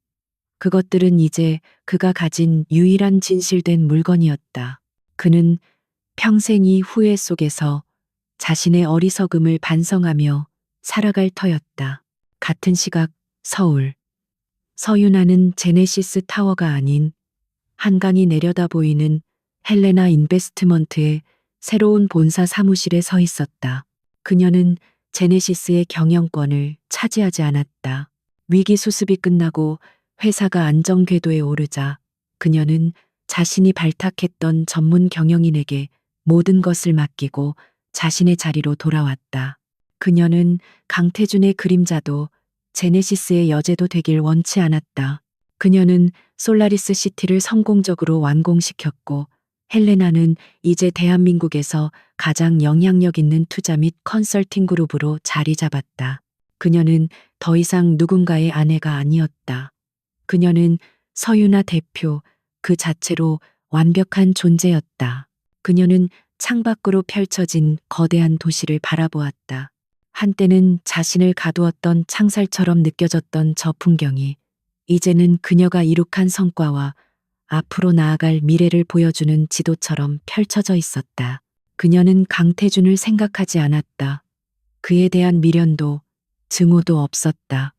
그것들은 이제 그가 가진 유일한 진실된 물건이었다. 그는 평생 이 후회 속에서 자신의 어리석음을 반성하며 살아갈 터였다. 같은 시각 서울. 서윤아는 제네시스 타워가 아닌 한강이 내려다 보이는 헬레나 인베스트먼트의 새로운 본사 사무실에 서 있었다. 그녀는 제네시스의 경영권을 차지하지 않았다. 위기 수습이 끝나고 회사가 안정 궤도에 오르자 그녀는 자신이 발탁했던 전문 경영인에게 모든 것을 맡기고 자신의 자리로 돌아왔다. 그녀는 강태준의 그림자도 제네시스의 여제도 되길 원치 않았다. 그녀는 솔라리스 시티를 성공적으로 완공시켰고 헬레나는 이제 대한민국에서 가장 영향력 있는 투자 및 컨설팅 그룹으로 자리 잡았다. 그녀는 더 이상 누군가의 아내가 아니었다. 그녀는 서윤아 대표 그 자체로 완벽한 존재였다. 그녀는 창밖으로 펼쳐진 거대한 도시를 바라보았다. 한때는 자신을 가두었던 창살처럼 느껴졌던 저 풍경이 이제는 그녀가 이룩한 성과와 앞으로 나아갈 미래를 보여주는 지도처럼 펼쳐져 있었다. 그녀는 강태준을 생각하지 않았다. 그에 대한 미련도 증오도 없었다.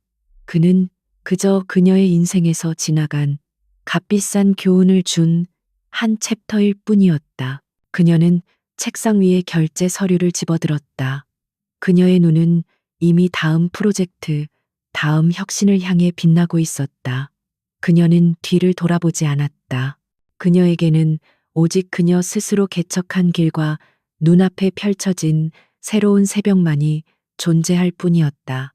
그는 그저 그녀의 인생에서 지나간 값비싼 교훈을 준 한 챕터일 뿐이었다. 그녀는 책상 위에 결제 서류를 집어들었다. 그녀의 눈은 이미 다음 프로젝트, 다음 혁신을 향해 빛나고 있었다. 그녀는 뒤를 돌아보지 않았다. 그녀에게는 오직 그녀 스스로 개척한 길과 눈앞에 펼쳐진 새로운 새벽만이 존재할 뿐이었다.